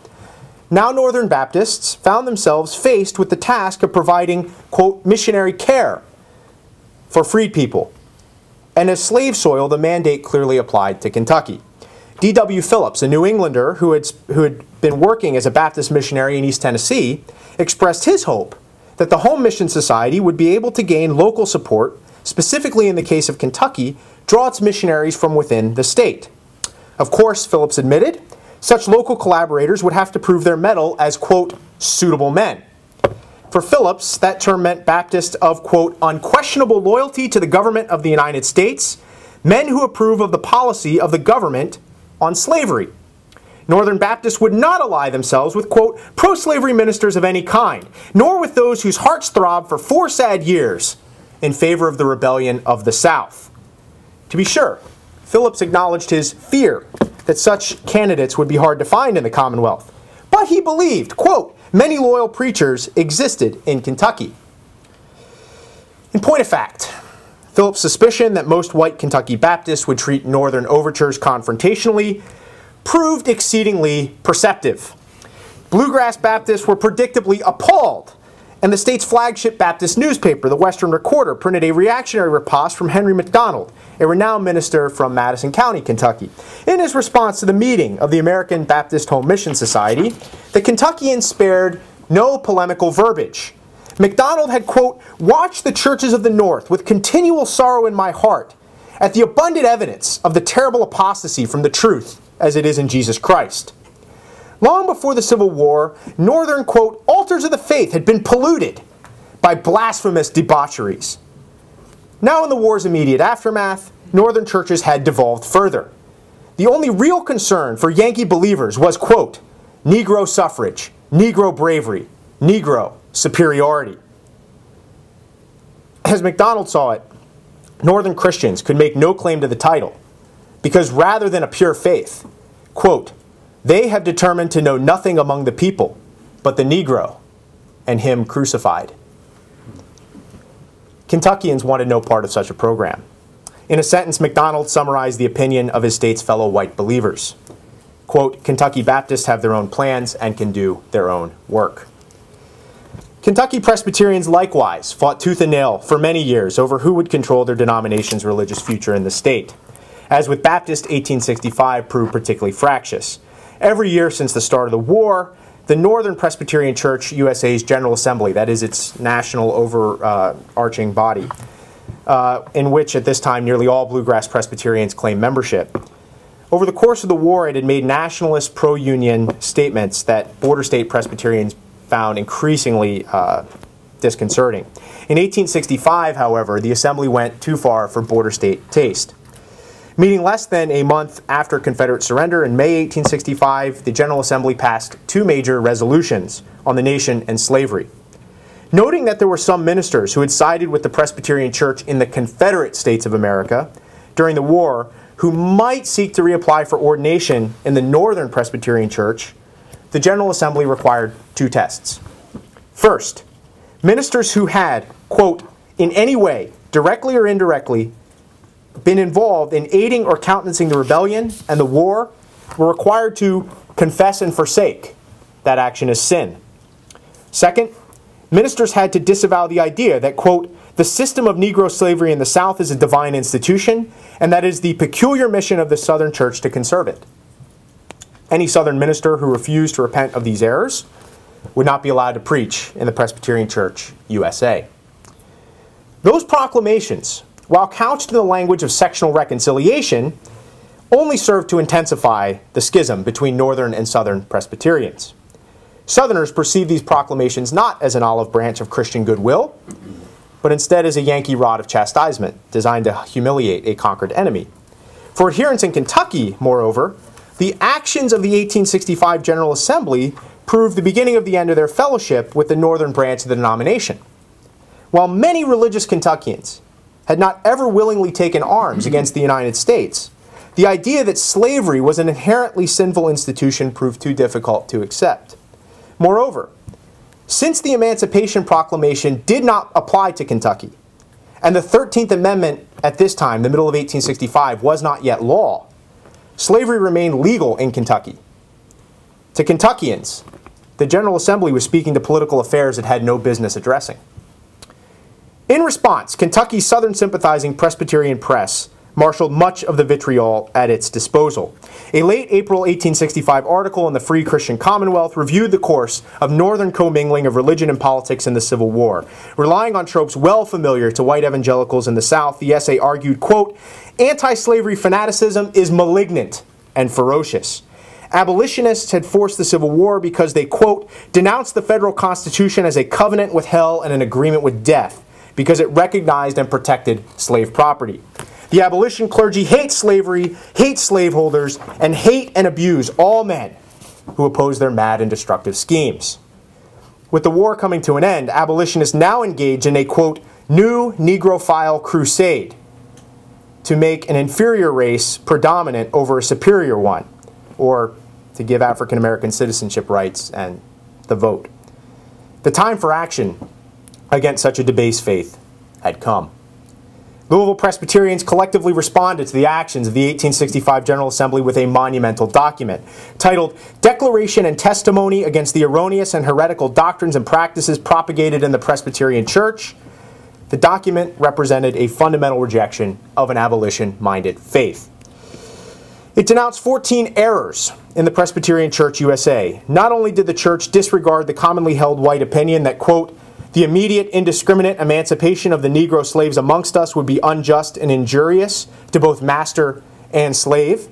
Now Northern Baptists found themselves faced with the task of providing, quote, missionary care for freed people. And as slave soil, the mandate clearly applied to Kentucky. D.W. Phillips, a New Englander who had been working as a Baptist missionary in East Tennessee, expressed his hope that the Home Mission Society would be able to gain local support, specifically in the case of Kentucky, draw its missionaries from within the state. Of course, Phillips admitted, such local collaborators would have to prove their mettle as, quote, suitable men. For Phillips, that term meant Baptists of, quote, unquestionable loyalty to the government of the United States, men who approve of the policy of the government on slavery. Northern Baptists would not ally themselves with, quote, pro-slavery ministers of any kind, nor with those whose hearts throb for 4 sad years in favor of the rebellion of the South. To be sure, Phillips acknowledged his fear that such candidates would be hard to find in the Commonwealth, but he believed, quote, many loyal preachers existed in Kentucky. In point of fact, Phillips' suspicion that most white Kentucky Baptists would treat Northern overtures confrontationally proved exceedingly perceptive. Bluegrass Baptists were predictably appalled, and the state's flagship Baptist newspaper, the Western Recorder, printed a reactionary riposte from Henry McDonald, a renowned minister from Madison County, Kentucky. In his response to the meeting of the American Baptist Home Mission Society, the Kentuckians spared no polemical verbiage. MacDonald had, quote, "watched the churches of the North with continual sorrow in my heart at the abundant evidence of the terrible apostasy from the truth as it is in Jesus Christ. Long before the Civil War, Northern, quote, altars of the faith had been polluted by blasphemous debaucheries. Now in the war's immediate aftermath, Northern churches had devolved further. The only real concern for Yankee believers was, quote, Negro suffrage, Negro bravery, Negro superiority." As MacDonald saw it, Northern Christians could make no claim to the title because rather than a pure faith, quote, "they have determined to know nothing among the people but the Negro and him crucified." Kentuckians wanted no part of such a program. In a sentence, MacDonald summarized the opinion of his state's fellow white believers. Quote, "Kentucky Baptists have their own plans and can do their own work." Kentucky Presbyterians likewise fought tooth and nail for many years over who would control their denomination's religious future in the state. As with Baptist, 1865 proved particularly fractious. Every year since the start of the war, the Northern Presbyterian Church, USA's General Assembly, that is its national overarching body, in which at this time nearly all bluegrass Presbyterians claimed membership. Over the course of the war, it had made nationalist pro-union statements that border state Presbyterians found increasingly disconcerting. In 1865, however, the Assembly went too far for border state taste. Meeting less than a month after Confederate surrender in May 1865, the General Assembly passed two major resolutions on the nation and slavery. Noting that there were some ministers who had sided with the Presbyterian Church in the Confederate States of America during the war who might seek to reapply for ordination in the Northern Presbyterian Church, the General Assembly required two tests. First, ministers who had, quote, "in any way, directly or indirectly, been involved in aiding or countenancing the rebellion and the war were required to confess and forsake that action as sin." Second, ministers had to disavow the idea that, quote, "the system of Negro slavery in the South is a divine institution and that it is the peculiar mission of the Southern Church to conserve it." Any Southern minister who refused to repent of these errors would not be allowed to preach in the Presbyterian Church, USA. Those proclamations, while couched in the language of sectional reconciliation, only served to intensify the schism between Northern and Southern Presbyterians. Southerners perceived these proclamations not as an olive branch of Christian goodwill, but instead as a Yankee rod of chastisement designed to humiliate a conquered enemy. For adherents in Kentucky, moreover, the actions of the 1865 General Assembly proved the beginning of the end of their fellowship with the Northern branch of the denomination. While many religious Kentuckians had not ever willingly taken arms against the United States, the idea that slavery was an inherently sinful institution proved too difficult to accept. Moreover, since the Emancipation Proclamation did not apply to Kentucky, and the 13th Amendment at this time, the middle of 1865, was not yet law, slavery remained legal in Kentucky. To Kentuckians, the General Assembly was speaking to political affairs it had no business addressing. In response, Kentucky's Southern sympathizing Presbyterian press marshaled much of the vitriol at its disposal. A late April 1865 article in the Free Christian Commonwealth reviewed the course of Northern commingling of religion and politics in the Civil War. Relying on tropes well familiar to white evangelicals in the South, the essay argued, quote, "anti-slavery fanaticism is malignant and ferocious. Abolitionists had forced the Civil War because they, quote, denounced the federal Constitution as a covenant with hell and an agreement with death, because it recognized and protected slave property. The abolition clergy hate slavery, hate slaveholders, and hate and abuse all men who oppose their mad and destructive schemes." With the war coming to an end, abolitionists now engage in a, quote, new Negrophile crusade to make an inferior race predominant over a superior one, or to give African American citizenship rights and the vote. The time for action against such a debased faith had come. Louisville Presbyterians collectively responded to the actions of the 1865 General Assembly with a monumental document titled Declaration and Testimony Against the Erroneous and Heretical Doctrines and Practices Propagated in the Presbyterian Church. The document represented a fundamental rejection of an abolition-minded faith. It denounced 14 errors in the Presbyterian Church USA. Not only did the church disregard the commonly held white opinion that, quote, the immediate indiscriminate emancipation of the Negro slaves amongst us would be unjust and injurious to both master and slave,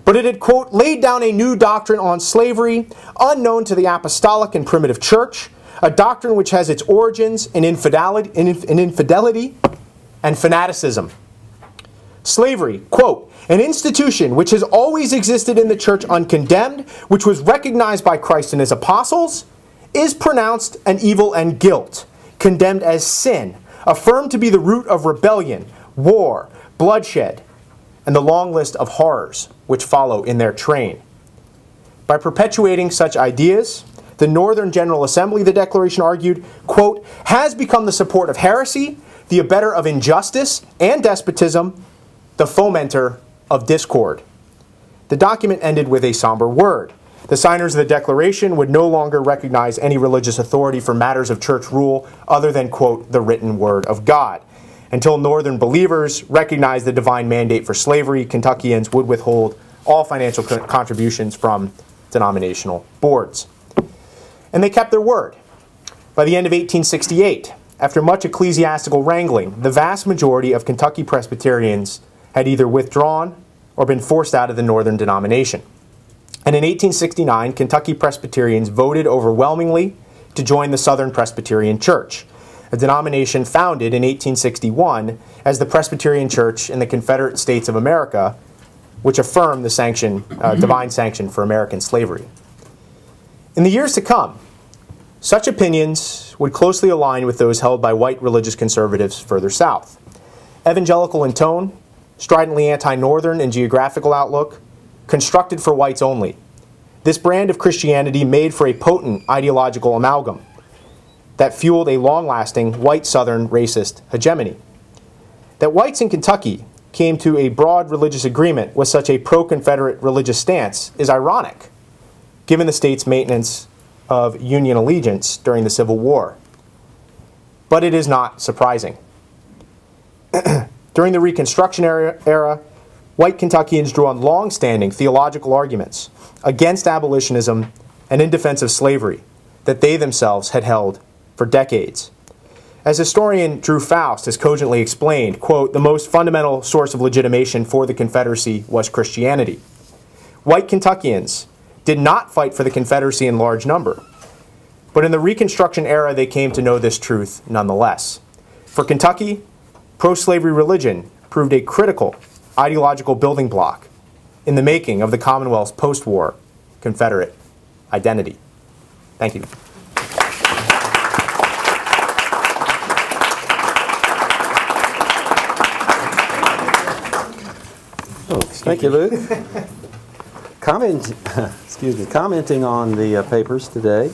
but it had, quote, laid down a new doctrine on slavery unknown to the apostolic and primitive church, a doctrine which has its origins in infidelity and fanaticism. Slavery, quote, an institution which has always existed in the church uncondemned, which was recognized by Christ and his apostles, is pronounced an evil and guilt, condemned as sin, affirmed to be the root of rebellion, war, bloodshed, and the long list of horrors which follow in their train. By perpetuating such ideas, the Northern General Assembly, the Declaration argued, quote, has become the support of heresy, the abettor of injustice and despotism, the fomenter of discord. The document ended with a somber word. The signers of the Declaration would no longer recognize any religious authority for matters of church rule other than, quote, the written word of God. Until Northern believers recognized the divine mandate for slavery, Kentuckians would withhold all financial contributions from denominational boards. And they kept their word. By the end of 1868, after much ecclesiastical wrangling, the vast majority of Kentucky Presbyterians had either withdrawn or been forced out of the Northern denomination. And in 1869, Kentucky Presbyterians voted overwhelmingly to join the Southern Presbyterian Church, a denomination founded in 1861 as the Presbyterian Church in the Confederate States of America, which affirmed the divine sanction for American slavery. In the years to come, such opinions would closely align with those held by white religious conservatives further south. Evangelical in tone, stridently anti-Northern in geographical outlook, constructed for whites only. This brand of Christianity made for a potent ideological amalgam that fueled a long-lasting white Southern racist hegemony. That whites in Kentucky came to a broad religious agreement with such a pro-Confederate religious stance is ironic, given the state's maintenance of Union allegiance during the Civil War. But it is not surprising. During the Reconstruction era, white Kentuckians drew on long-standing theological arguments against abolitionism and in defense of slavery that they themselves had held for decades. As historian Drew Faust has cogently explained, quote, the most fundamental source of legitimation for the Confederacy was Christianity. White Kentuckians did not fight for the Confederacy in large number, but in the Reconstruction era they came to know this truth nonetheless. For Kentucky, pro-slavery religion proved a critical ideological building block in the making of the Commonwealth's post-war Confederate identity. Thank you. Thank you, Luke. Commenting on the papers today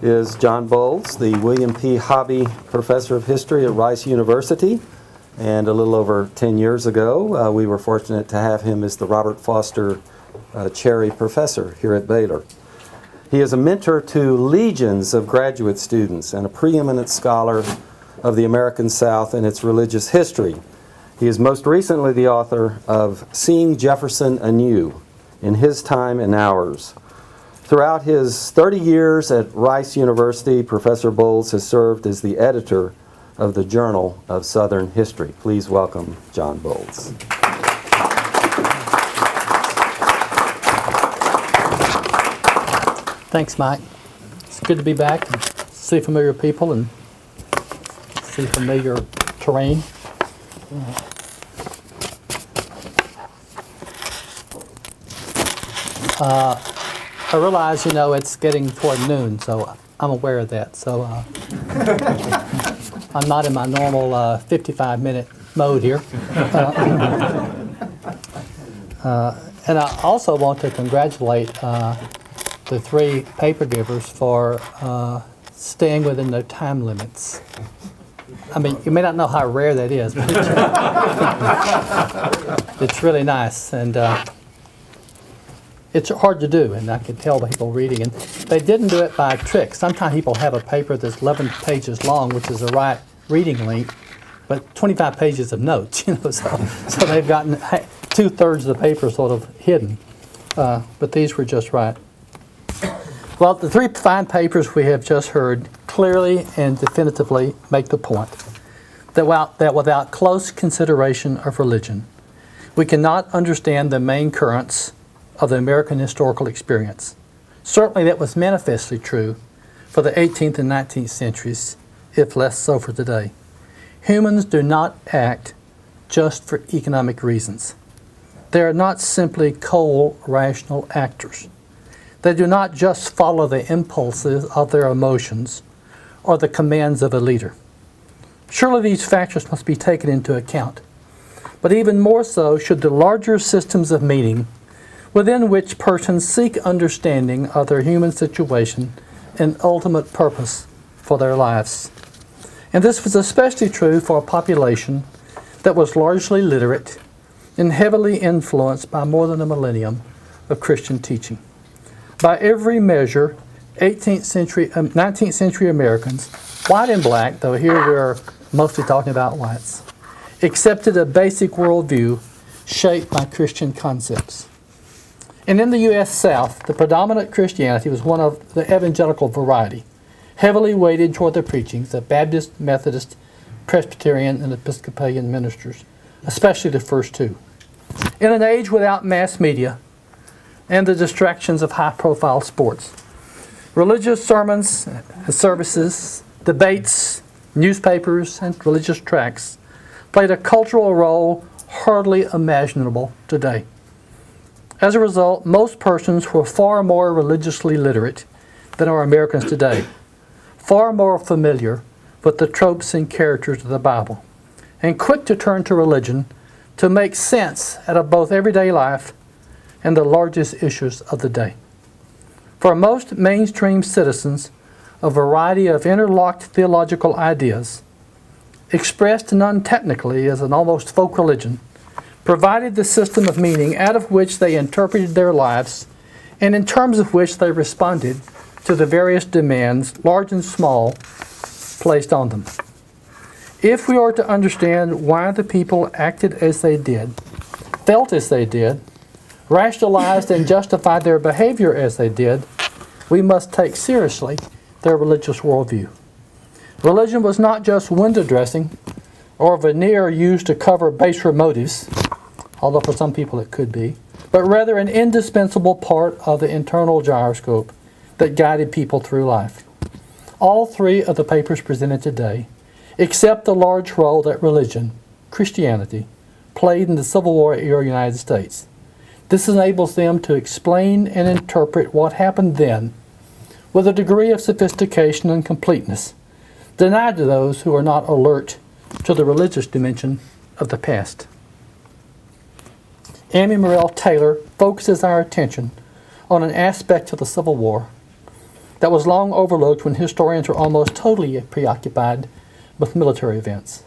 is John Boles, the William P. Hobby Professor of History at Rice University. And a little over 10 years ago, we were fortunate to have him as the Robert Foster Cherry Professor here at Baylor. He is a mentor to legions of graduate students and a preeminent scholar of the American South and its religious history. He is most recently the author of Seeing Jefferson Anew, In His Time and Ours. Throughout his 30 years at Rice University, Professor Boles has served as the editor of the Journal of Southern History. Please welcome John Boles. Thanks, Mike. It's good to be back and see familiar people and see familiar terrain. I realize, it's getting toward noon, so I'm aware of that. So I'm not in my normal 55-minute mode here. And I also want to congratulate the three paper givers for staying within their time limits. I mean, you may not know how rare that is, but it's really nice. And it's hard to do, and I can tell by people reading. And they didn't do it by trick. Sometimes people have a paper that's 11 pages long, which is the right reading length, but 25 pages of notes. So they've gotten 2/3 of the paper sort of hidden, but these were just right. Well, the three fine papers we have just heard clearly and definitively make the point that without close consideration of religion, we cannot understand the main currents of the American historical experience. Certainly that was manifestly true for the 18th and 19th centuries, if less so for today. Humans do not act just for economic reasons. They are not simply cold, rational actors. They do not just follow the impulses of their emotions or the commands of a leader. Surely these factors must be taken into account, but even more so should the larger systems of meaning within which persons seek understanding of their human situation and ultimate purpose for their lives. And this was especially true for a population that was largely literate and heavily influenced by more than a millennium of Christian teaching. By every measure, 19th century Americans, white and black, though here we're mostly talking about whites, accepted a basic worldview shaped by Christian concepts. And in the U.S. South, the predominant Christianity was one of the evangelical variety, heavily weighted toward the preachings of Baptist, Methodist, Presbyterian, and Episcopalian ministers, especially the first two. In an age without mass media and the distractions of high-profile sports, religious sermons and services, debates, newspapers, and religious tracts played a cultural role hardly imaginable today. As a result, most persons were far more religiously literate than are Americans today, far more familiar with the tropes and characters of the Bible, and quick to turn to religion to make sense out of both everyday life and the largest issues of the day. For most mainstream citizens, a variety of interlocked theological ideas, expressed non-technically as an almost folk religion, provided the system of meaning out of which they interpreted their lives and in terms of which they responded to the various demands, large and small, placed on them. If we are to understand why the people acted as they did, felt as they did, rationalized and justified their behavior as they did, we must take seriously their religious worldview. Religion was not just window dressing or a veneer used to cover baser motives, although for some people it could be, but rather an indispensable part of the internal gyroscope that guided people through life. All three of the papers presented today accept the large role that religion, Christianity, played in the Civil War era United States. This enables them to explain and interpret what happened then with a degree of sophistication and completeness denied to those who are not alert to the religious dimension of the past. Amy Morrell Taylor focuses our attention on an aspect of the Civil War that was long overlooked when historians were almost totally preoccupied with military events.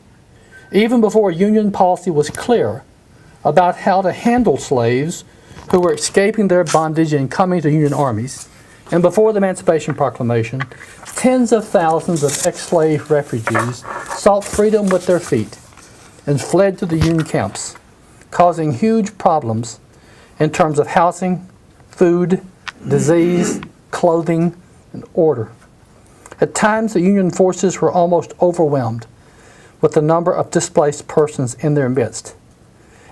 Even before Union policy was clear about how to handle slaves who were escaping their bondage and coming to Union armies, and before the Emancipation Proclamation, tens of thousands of ex-slave refugees sought freedom with their feet and fled to the Union camps, causing huge problems in terms of housing, food, disease, clothing, and order. At times, the Union forces were almost overwhelmed with the number of displaced persons in their midst.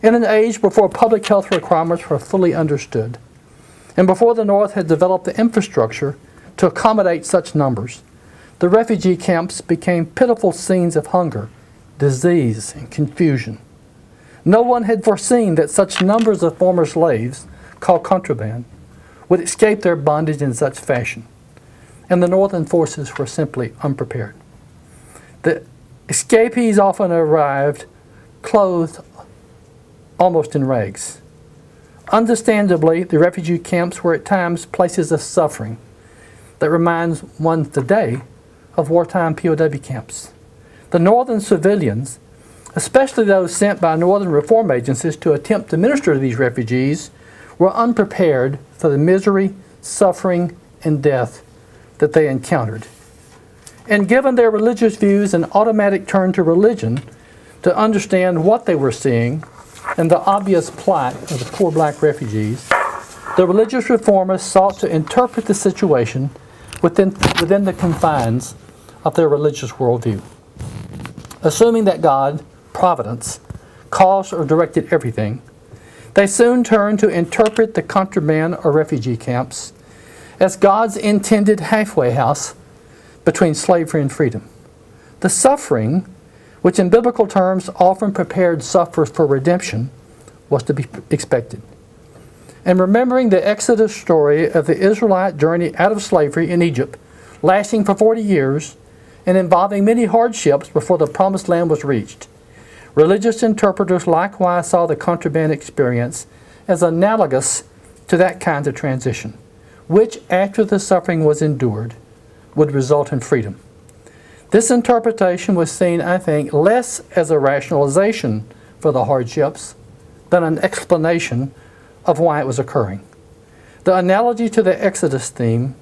In an age before public health requirements were fully understood, and before the North had developed the infrastructure to accommodate such numbers, the refugee camps became pitiful scenes of hunger, disease, and confusion. No one had foreseen that such numbers of former slaves, called contraband, would escape their bondage in such fashion, and the Northern forces were simply unprepared. The escapees often arrived clothed almost in rags. Understandably, the refugee camps were at times places of suffering that reminds one today of wartime POW camps. The Northern civilians, especially those sent by Northern reform agencies to attempt to minister to these refugees, were unprepared for the misery, suffering, and death that they encountered. And given their religious views, an automatic turn to religion to understand what they were seeing and the obvious plight of the poor black refugees, the religious reformers sought to interpret the situation within the confines of their religious worldview. Assuming that God, providence, caused or directed everything, they soon turned to interpret the contraband or refugee camps as God's intended halfway house between slavery and freedom. The suffering, which in biblical terms often prepared sufferers for redemption, was to be expected. And remembering the Exodus story of the Israelite journey out of slavery in Egypt, lasting for 40 years and involving many hardships before the promised land was reached, religious interpreters likewise saw the contraband experience as analogous to that kind of transition, which, after the suffering was endured, would result in freedom. This interpretation was seen, I think, less as a rationalization for the hardships than an explanation of why it was occurring. The analogy to the Exodus theme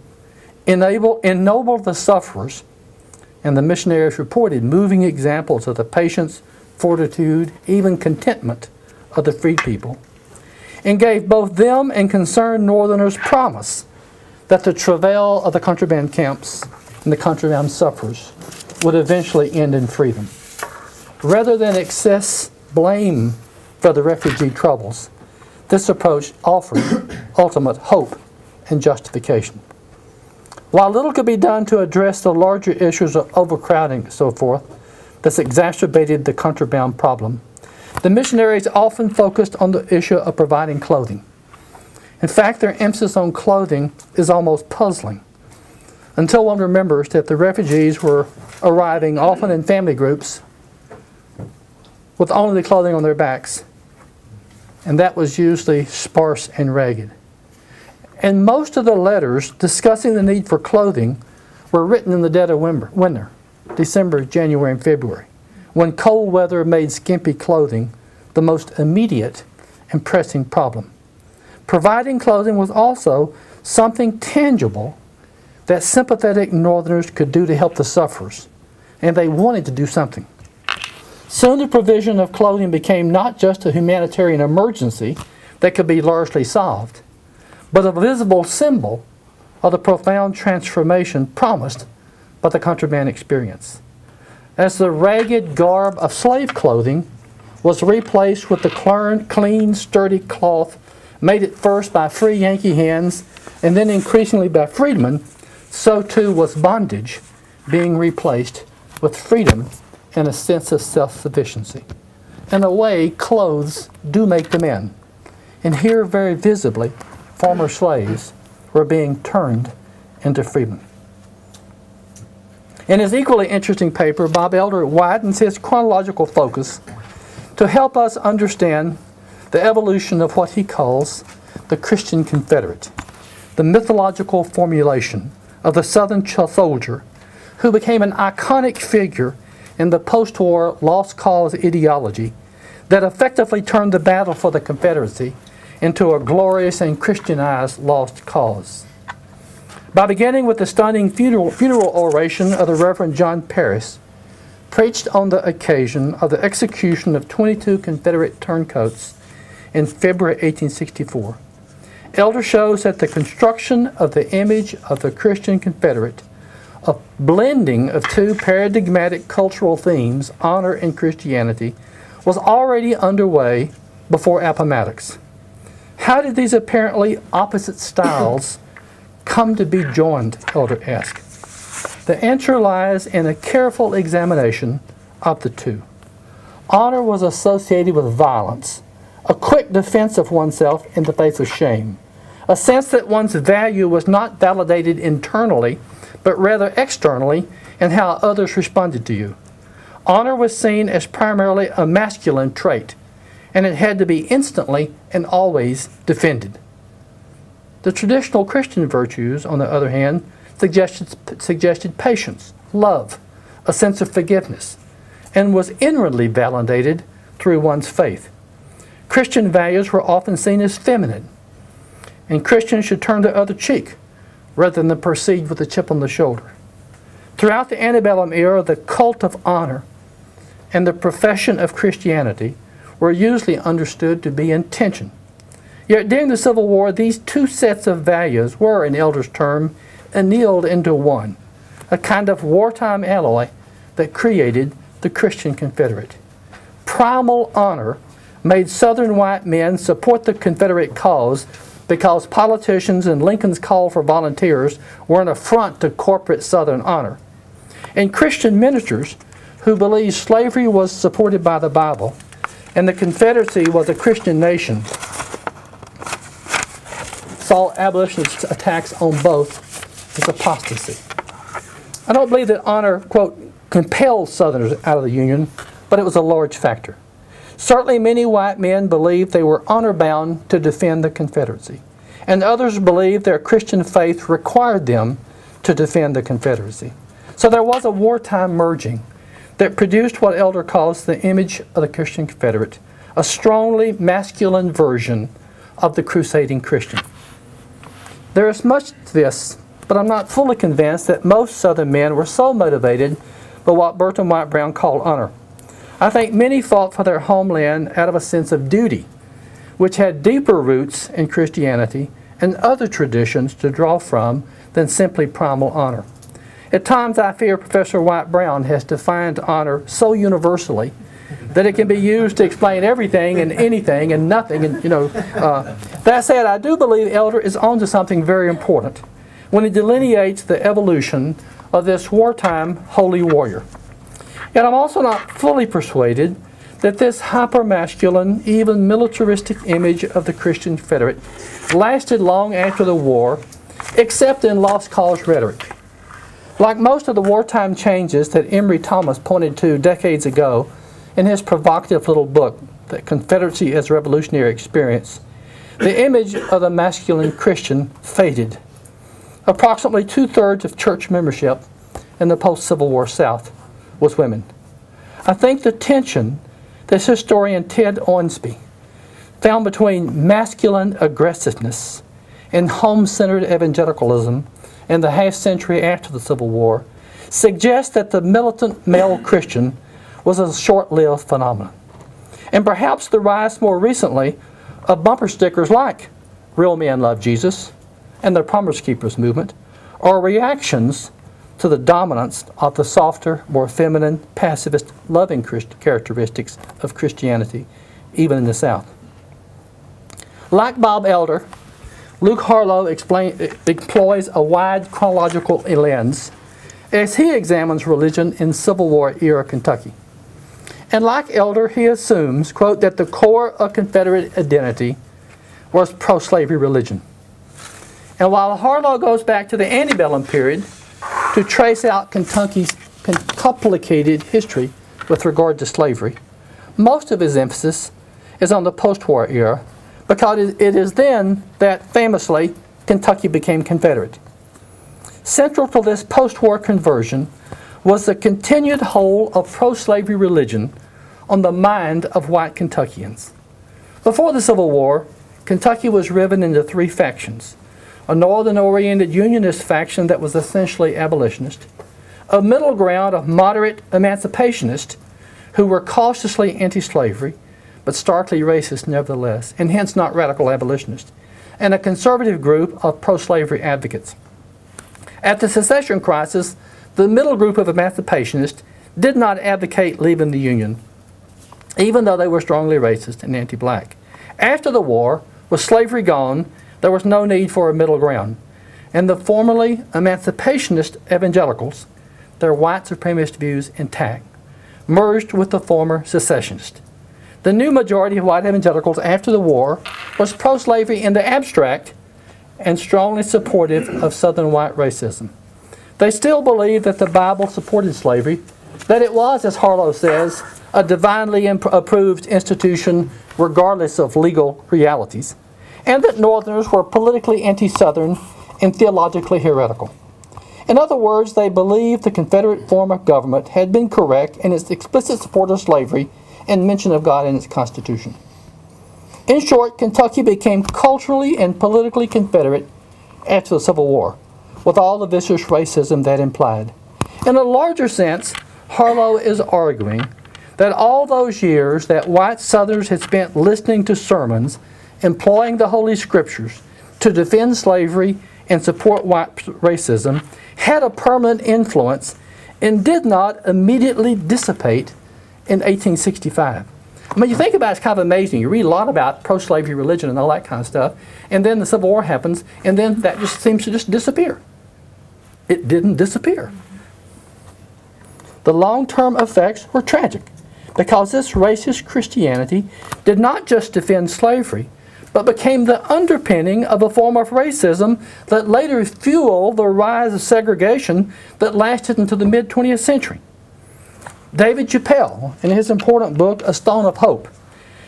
ennobled the sufferers, and the missionaries reported moving examples of the patience, fortitude, even contentment of the freed people, and gave both them and concerned Northerners promise that the travail of the contraband camps and the contraband sufferers would eventually end in freedom. Rather than excess blame for the refugee troubles, this approach offered ultimate hope and justification. While little could be done to address the larger issues of overcrowding and so forth that's exacerbated the contraband problem, the missionaries often focused on the issue of providing clothing. In fact, their emphasis on clothing is almost puzzling, until one remembers that the refugees were arriving often in family groups with only the clothing on their backs, and that was usually sparse and ragged. And most of the letters discussing the need for clothing were written in the dead of winter, December, January, and February, when cold weather made skimpy clothing the most immediate and pressing problem. Providing clothing was also something tangible that sympathetic Northerners could do to help the sufferers, and they wanted to do something. Soon the provision of clothing became not just a humanitarian emergency that could be largely solved, but a visible symbol of the profound transformation promised by the contraband experience. As the ragged garb of slave clothing was replaced with the clean, sturdy cloth made at first by free Yankee hands and then increasingly by freedmen, so too was bondage being replaced with freedom and a sense of self-sufficiency. In a way, clothes do make the men. And here, very visibly, former slaves were being turned into freedmen. In his equally interesting paper, Bob Elder widens his chronological focus to help us understand the evolution of what he calls the Christian Confederate, the mythological formulation of the Southern soldier who became an iconic figure in the post-war lost cause ideology that effectively turned the battle for the Confederacy into a glorious and Christianized lost cause. By beginning with the stunning funeral oration of the Reverend John Parrish, preached on the occasion of the execution of 22 Confederate turncoats in February 1864, Elder shows that the construction of the image of the Christian Confederate, a blending of two paradigmatic cultural themes, honor and Christianity, was already underway before Appomattox. How did these apparently opposite styles come to be joined, Elder asked. The answer lies in a careful examination of the two. Honor was associated with violence, a quick defense of oneself in the face of shame, a sense that one's value was not validated internally, but rather externally in how others responded to you. Honor was seen as primarily a masculine trait, and it had to be instantly and always defended. The traditional Christian virtues, on the other hand, suggested patience, love, a sense of forgiveness, and was inwardly validated through one's faith. Christian values were often seen as feminine, and Christians should turn the other cheek rather than proceed with a chip on the shoulder. Throughout the antebellum era, the cult of honor and the profession of Christianity were were usually understood to be in tension. Yet during the Civil War, these two sets of values were, in Elder's term, annealed into one, a kind of wartime alloy that created the Christian Confederate. Primal honor made Southern white men support the Confederate cause because politicians and Lincoln's call for volunteers were an affront to corporate Southern honor. And Christian ministers who believed slavery was supported by the Bible and the Confederacy was a Christian nation saw abolitionist attacks on both as apostasy. I don't believe that honor, quote, compelled Southerners out of the Union, but it was a large factor. Certainly many white men believed they were honor-bound to defend the Confederacy, and others believed their Christian faith required them to defend the Confederacy. So there was a wartime merging that produced what Elder calls the image of the Christian Confederate, a strongly masculine version of the crusading Christian. There is much to this, but I'm not fully convinced that most Southern men were so motivated by what Burton White Brown called honor. I think many fought for their homeland out of a sense of duty, which had deeper roots in Christianity and other traditions to draw from than simply primal honor. At times I fear Professor White Brown has defined honor so universally that it can be used to explain everything and anything and nothing. And that said, I do believe Elder is onto something very important when he delineates the evolution of this wartime holy warrior. Yet I'm also not fully persuaded that this hyper-masculine, even militaristic image of the Christian Confederate lasted long after the war, except in lost cause rhetoric. Like most of the wartime changes that Emory Thomas pointed to decades ago in his provocative little book, The Confederacy as a Revolutionary Experience, the image of the masculine Christian faded. Approximately 2/3 of church membership in the post-Civil War South was women. I think the tension that historian Ted Ormsby found between masculine aggressiveness and home-centered evangelicalism in the half-century after the Civil War suggests that the militant male Christian was a short-lived phenomenon. And perhaps the rise more recently of bumper stickers like "Real Men Love Jesus" and the Promise Keepers movement are reactions to the dominance of the softer, more feminine, pacifist, loving characteristics of Christianity, even in the South. Like Bob Elder, Luke Harlow employs a wide chronological lens as he examines religion in Civil War era Kentucky. And like Elder, he assumes, quote, that the core of Confederate identity was pro-slavery religion. And while Harlow goes back to the antebellum period to trace out Kentucky's complicated history with regard to slavery, most of his emphasis is on the post-war era, because it is then that, famously, Kentucky became Confederate. Central to this post-war conversion was the continued hold of pro-slavery religion on the mind of white Kentuckians. Before the Civil War, Kentucky was riven into three factions: a northern-oriented Unionist faction that was essentially abolitionist, a middle ground of moderate emancipationists who were cautiously anti-slavery, but starkly racist nevertheless, and hence not radical abolitionists, and a conservative group of pro-slavery advocates. At the secession crisis, the middle group of emancipationists did not advocate leaving the Union, even though they were strongly racist and anti-black. After the war, with slavery gone, there was no need for a middle ground, and the formerly emancipationist evangelicals, their white supremacist views intact, merged with the former secessionists. The new majority of white evangelicals after the war was pro-slavery in the abstract and strongly supportive of Southern white racism. They still believed that the Bible supported slavery, that it was, as Harlow says, a divinely approved institution regardless of legal realities, and that Northerners were politically anti-Southern and theologically heretical. In other words, they believed the Confederate form of government had been correct in its explicit support of slavery and mention of God in its Constitution. In short, Kentucky became culturally and politically Confederate after the Civil War, with all the vicious racism that implied. In a larger sense, Harlow is arguing that all those years that white Southerners had spent listening to sermons, employing the Holy Scriptures to defend slavery and support white racism, had a permanent influence and did not immediately dissipate in 1865. I mean, you think about it, it's kind of amazing. You read a lot about pro-slavery religion and all that kind of stuff, and then the Civil War happens, and then that just seems to just disappear. It didn't disappear. The long-term effects were tragic, because this racist Christianity did not just defend slavery, but became the underpinning of a form of racism that later fueled the rise of segregation that lasted into the mid-20th century. David Chappelle, in his important book, A Stone of Hope,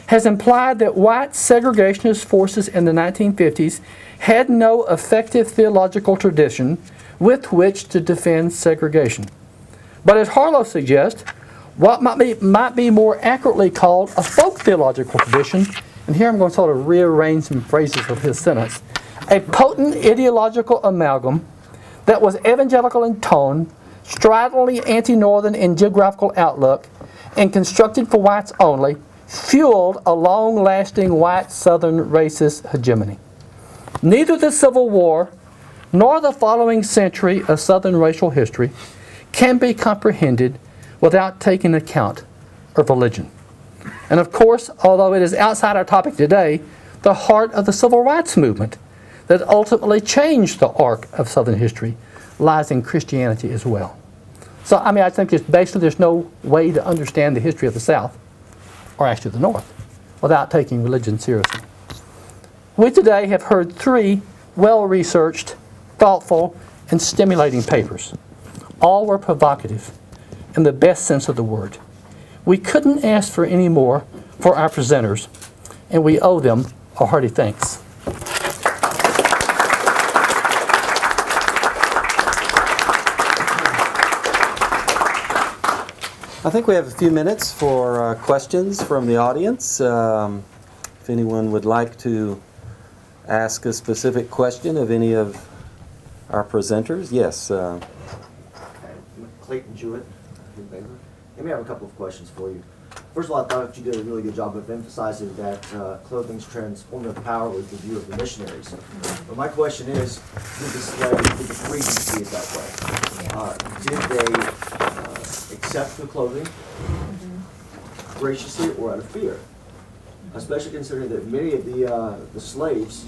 has implied that white segregationist forces in the 1950s had no effective theological tradition with which to defend segregation. But as Harlow suggests, what might be more accurately called a folk theological tradition, and here I'm going to sort of rearrange some phrases of his sentence, a potent ideological amalgam that was evangelical in tone, stridently anti-Northern in geographical outlook, and constructed for whites only, fueled a long-lasting white Southern racist hegemony. Neither the Civil War nor the following century of Southern racial history can be comprehended without taking account of religion. And of course, although it is outside our topic today, the heart of the civil rights movement that ultimately changed the arc of Southern history lies in Christianity as well. So, I mean, I think basically there's no way to understand the history of the South, or actually the North, without taking religion seriously. We today have heard 3 well-researched, thoughtful, and stimulating papers. All were provocative in the best sense of the word. We couldn't ask for any more for our presenters, and we owe them a hearty thanks. I think we have a few minutes for questions from the audience. If anyone would like to ask a specific question of any of our presenters, yes. Clayton Jewett from Baylor. Let me have a couple of questions for you. First of all, I thought you did a really good job of emphasizing that clothing's transformative power was the view of the missionaries. But my question is, did the freedmen see it that way? Did they accept the clothing graciously or out of fear? Especially considering that many of the slaves,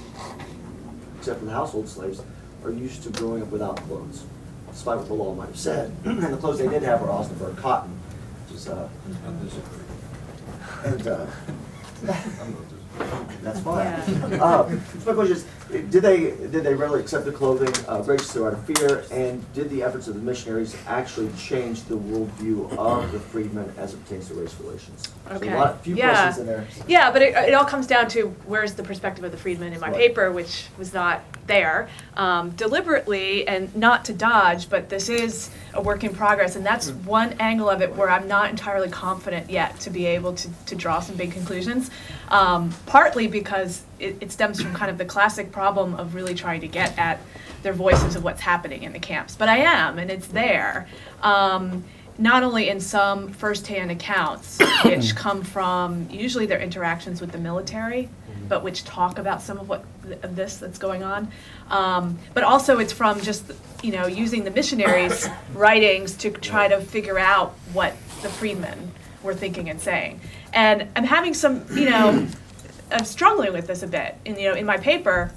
except for the household slaves, are used to growing up without clothes, despite what the law might have said. And the clothes they did have were Osnaburg cotton, which is that's fine. So my question is, did they really accept the clothing graciously or out of fear? And did the efforts of the missionaries actually change the worldview of the freedmen as it pertains to race relations? Okay. So a few questions in there. Yeah, but it all comes down to where's the perspective of the freedmen in my paper, which was not there, deliberately, and not to dodge, but this is a work in progress, and that's one angle of it where I'm not entirely confident yet to be able to draw some big conclusions, partly because it stems from kind of the classic problem of really trying to get at their voices of what's happening in the camps. But I am, and it's there. Not only in some first-hand accounts, which come from usually their interactions with the military, but which talk about some of this that's going on, but also it's from just using the missionaries' writings to try to figure out what the freedmen were thinking and saying. And I'm having some, I'm struggling with this a bit. In my paper,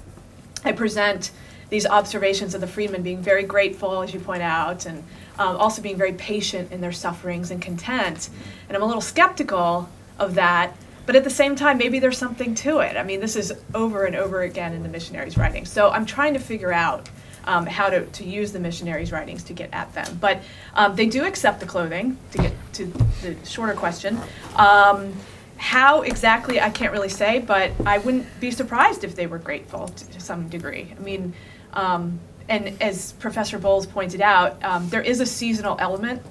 I present these observations of the freedmen being very grateful, as you point out, and also being very patient in their sufferings and content. And I'm a little skeptical of that, but at the same time, maybe there's something to it. I mean, this is over and over again in the missionaries' writings. So I'm trying to figure out how to use the missionaries' writings to get at them. But they do accept the clothing, to get to the shorter question. How exactly, I can't really say, but I wouldn't be surprised if they were grateful to some degree. I mean, and as Professor Boles pointed out, there is a seasonal element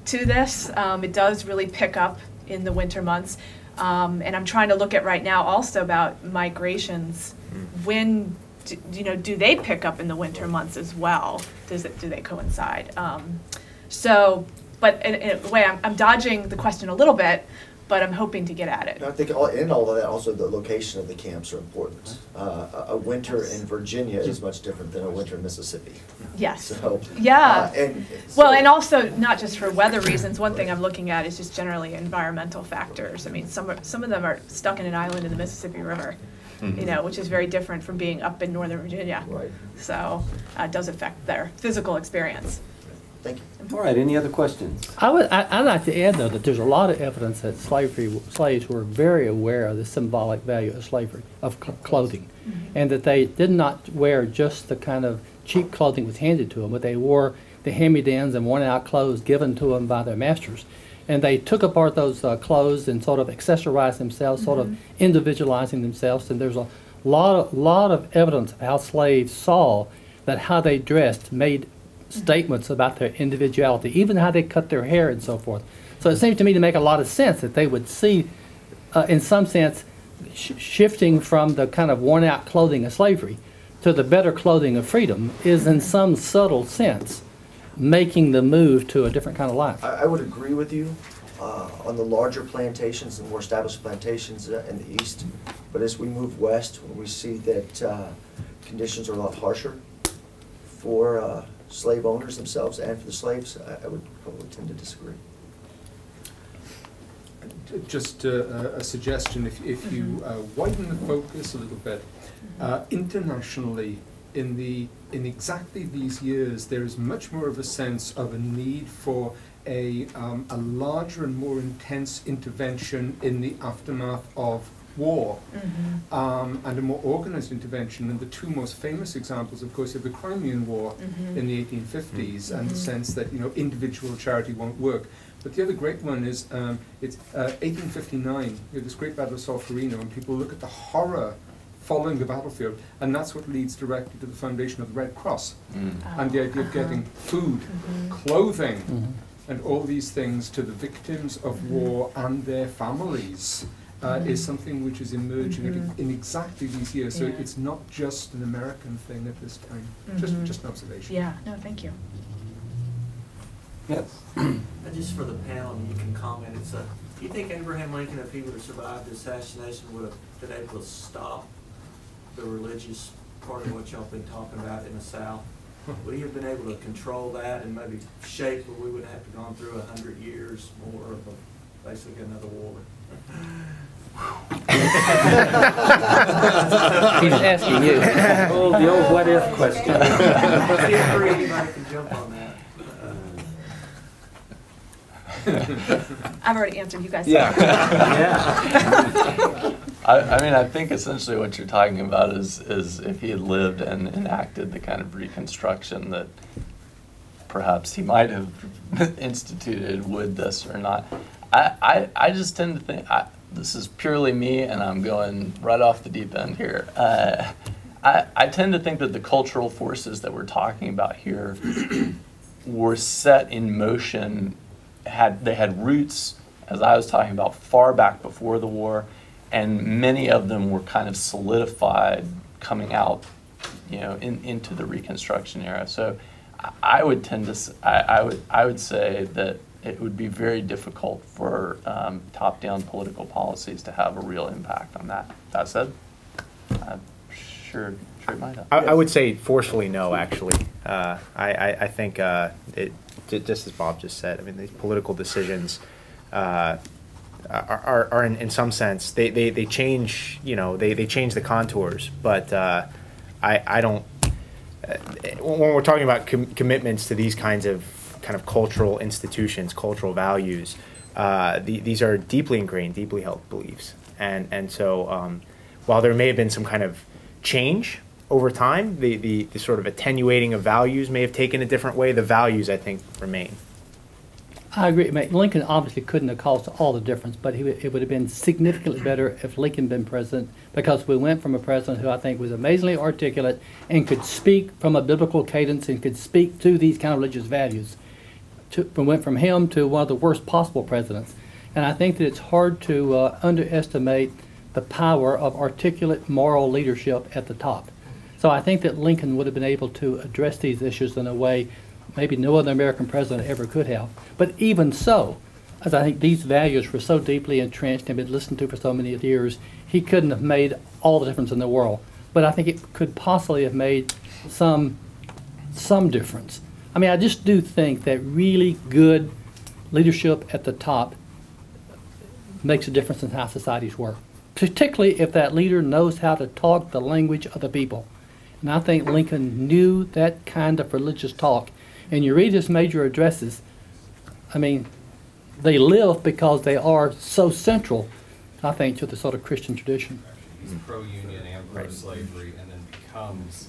to this. It does really pick up in the winter months. And I'm trying to look at right now also about migrations. When, do they pick up in the winter months as well? Do they coincide? So but in a way, I'm dodging the question a little bit, but I'm hoping to get at it. And I think in all of that, also the location of the camps are important. A winter in Virginia is much different than a winter in Mississippi. Yes. So, yeah. Well, and also not just for weather reasons. One thing I'm looking at is just generally environmental factors. I mean, some of them are stuck in an island in the Mississippi River, you know, which is very different from being up in Northern Virginia. Right. So it does affect their physical experience. Thank you. All right, any other questions? I'd like to add, though, that there's a lot of evidence that slaves were very aware of the symbolic value of slavery, of clothing, and that they did not wear just the kind of cheap clothing that was handed to them, but they wore the hand-me-downs and worn-out clothes given to them by their masters. And they took apart those clothes and sort of accessorized themselves, sort of individualizing themselves. And there's a lot of evidence of how slaves saw that how they dressed made statements about their individuality, even how they cut their hair and so forth. So it seems to me to make a lot of sense that they would see, in some sense, shifting from the kind of worn-out clothing of slavery to the better clothing of freedom is, in some subtle sense, making the move to a different kind of life. I would agree with you on the larger plantations and more established plantations in the east. But as we move west, we see that conditions are a lot harsher for slave owners themselves and for the slaves. I would probably tend to disagree. Just a suggestion, if you widen the focus a little bit, internationally, in exactly these years, there is much more of a sense of a need for a larger and more intense intervention in the aftermath of war, and a more organized intervention. And the two most famous examples, of course, are the Crimean War in the 1850s, and the sense that, you know, individual charity won't work. But the other great one is it's 1859. You have this great battle of Solferino, and people look at the horror following the battlefield, and that's what leads directly to the foundation of the Red Cross, and the idea of getting food, clothing, and all these things to the victims of war and their families. Is something which is emerging in exactly these years. So it's not just an American thing at this time. Just an observation. Yeah, no, thank you. Yes. Just for the panel, you can comment. Do you think Abraham Lincoln, if he would have survived the assassination, would have been able to stop the religious part of what y'all been talking about in the South? Would he have been able to control that and maybe shape where we would have to gone through 100 years more of basically another war? He's asking you. Oh, the old what if question. Anybody can jump on that. I've already answered you guys. Yeah. I mean, I think essentially what you're talking about is if he had lived and enacted the kind of Reconstruction that perhaps he might have instituted, would this or not. I just tend to think, this is purely me, and I'm going right off the deep end here. I tend to think that the cultural forces that we're talking about here were set in motion, they had roots, as I was talking about, far back before the war, and many of them were kind of solidified coming out, you know, into the Reconstruction era. So I would tend to, I would say that it would be very difficult for top-down political policies to have a real impact on that. That said, I'm sure it might have. I would say forcefully no, actually. I think just as Bob just said, I mean, these political decisions are in some sense, they change, you know, they change the contours, but I don't, when we're talking about commitments to these kinds of cultural institutions, cultural values, these are deeply ingrained, deeply held beliefs. And so while there may have been some kind of change over time, the sort of attenuating of values may have taken a different way, the values, I think, remain. I agree. I mean, Lincoln obviously couldn't have caused all the difference, but it would have been significantly better if Lincoln had been president, because we went from a president who I think was amazingly articulate and could speak from a biblical cadence and could speak to these kind of religious values. We went from him to one of the worst possible presidents. And I think that it's hard to underestimate the power of articulate moral leadership at the top. So I think that Lincoln would have been able to address these issues in a way maybe no other American president ever could have. But even so, as I think these values were so deeply entrenched and been listened to for so many years, he couldn't have made all the difference in the world. But I think it could possibly have made some difference. I mean, I just do think that really good leadership at the top makes a difference in how societies work, particularly if that leader knows how to talk the language of the people. And I think Lincoln knew that kind of religious talk. And you read his major addresses, I mean, they live because they are so central, I think, to the sort of Christian tradition. He's pro-union and pro-slavery, and then becomes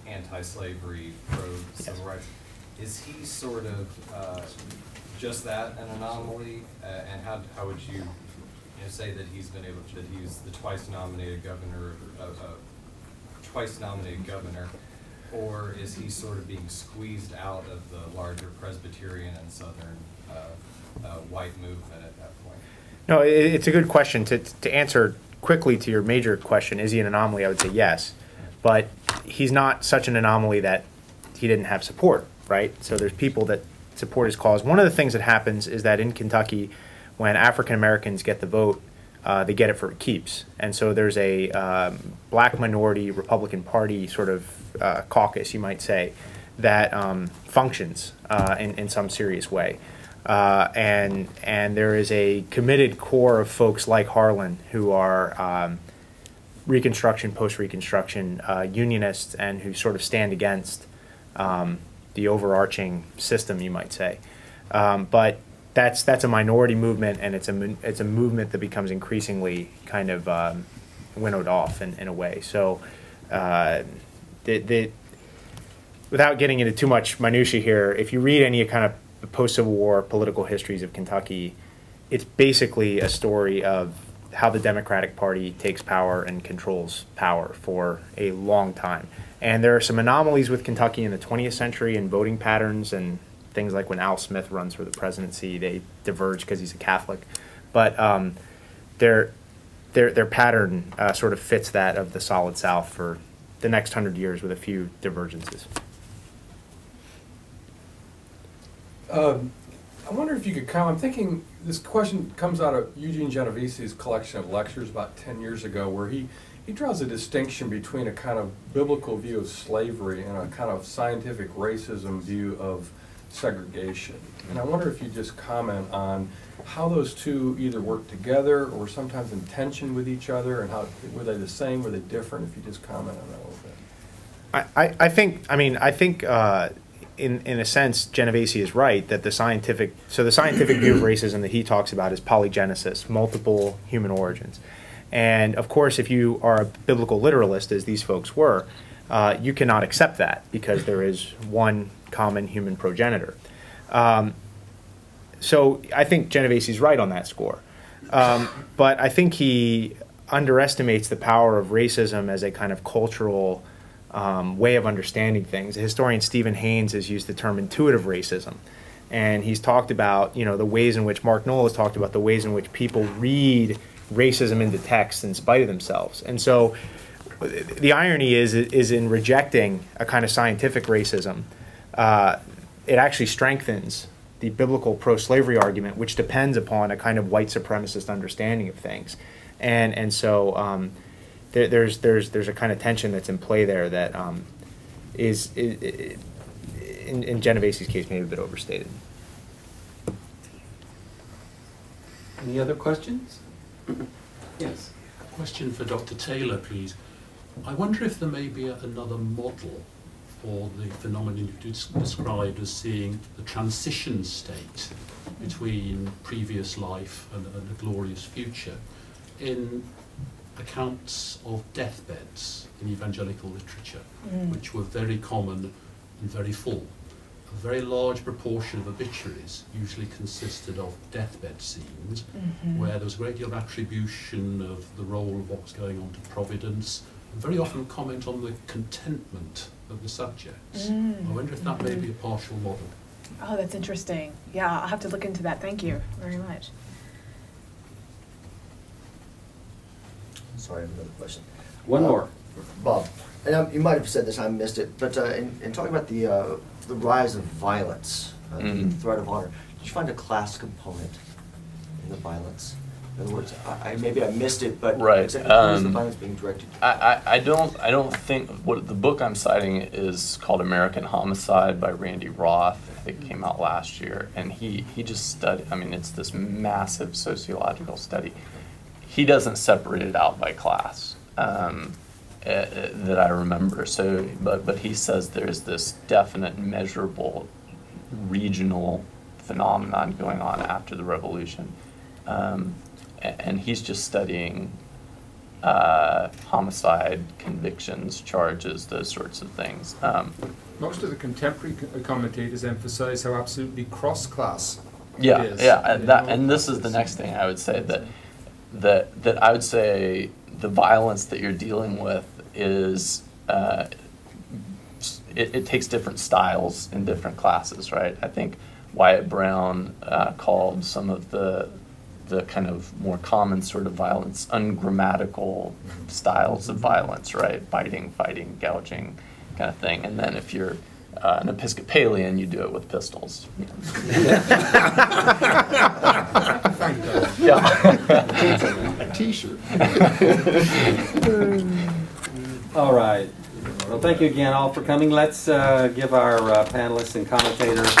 anti-slavery, pro-civil rights. Is he sort of just that, an anomaly? And how would you, say that he's been able to, that he's the twice nominated governor, or is he sort of being squeezed out of the larger Presbyterian and Southern white movement at that point? No, it's a good question. To answer quickly to your major question, is he an anomaly? I would say yes. But he's not such an anomaly that he didn't have support, right? So there's people that support his cause. One of the things that happens is that in Kentucky, when African Americans get the vote, they get it for keeps. And so there's a black minority Republican Party sort of caucus, you might say, that functions in some serious way. And there is a committed core of folks like Harlan who are Reconstruction, post-Reconstruction unionists, and who sort of stand against the overarching system, you might say. But that's a minority movement, and it's a movement that becomes increasingly kind of winnowed off in a way. So without getting into too much minutia here, if you read any kind of post-Civil War political histories of Kentucky, it's basically a story of how the Democratic Party takes power and controls power for a long time. And there are some anomalies with Kentucky in the 20th century in voting patterns, and things like when Al Smith runs for the presidency, they diverge because he's a Catholic. But their pattern sort of fits that of the Solid South for the next 100 years with a few divergences. I wonder if you could comment. I'm thinking this question comes out of Eugene Genovese's collection of lectures about 10 years ago, where he draws a distinction between a kind of biblical view of slavery and a kind of scientific racism view of segregation. And I wonder if you just comment on how those two either work together or sometimes in tension with each other, and how were they the same, were they different? If you just comment on that a little bit. I think in a sense, Genovese is right that the scientific view of racism that he talks about is polygenesis, multiple human origins. And of course, if you are a biblical literalist, as these folks were, you cannot accept that because there is one common human progenitor. So I think Genovese is right on that score. But I think he underestimates the power of racism as a kind of cultural way of understanding things. The historian Stephen Haynes has used the term intuitive racism. And he's talked about, the ways in which, Mark Knoll has talked about the ways in which people read racism into text in spite of themselves. And so the irony is in rejecting a kind of scientific racism, it actually strengthens the biblical pro-slavery argument, which depends upon a kind of white supremacist understanding of things. And so there's a kind of tension that's in play there that is in Genovese's case maybe a bit overstated. Any other questions? Yes. A question for Dr. Taylor, please. I wonder if there may be another model for the phenomenon you described as seeing the transition state between previous life and a glorious future in accounts of deathbeds in evangelical literature, which were very common and very full. A very large proportion of obituaries usually consisted of deathbed scenes where there was a great deal of attribution of the role of what was going on to Providence, and very often comment on the contentment of the subjects. I wonder if that may be a partial model. Oh, that's interesting. Yeah, I'll have to look into that. Thank you very much. Sorry, I have another question. One more. Bob, and you might have said this, I missed it, but in talking about the the rise of violence, the threat of honor, did you find a class component in the violence? In other words, maybe I missed it, but right. exactly who is the violence being directed to? I don't think, what the book I'm citing is called American Homicide by Randy Roth. I think it came out last year, and he just studied, I mean, it's this massive sociological study. He doesn't separate it out by class that I remember. So, but he says there's this definite measurable regional phenomenon going on after the revolution. And he's just studying homicide, convictions, charges, those sorts of things. Most of the contemporary commentators emphasize how absolutely cross-class yeah, it is. Yeah, and this is the next thing I would say, that I would say the violence that you're dealing with is, it takes different styles in different classes, right? I think Wyatt Brown called some of the kind of more common sort of violence ungrammatical styles of violence, right? Biting, fighting, gouging, kind of thing. And then if you're an Episcopalian, you do it with pistols. Thank God. Yeah. A T-shirt. All right. Well, thank you again all for coming. Let's give our panelists and commentators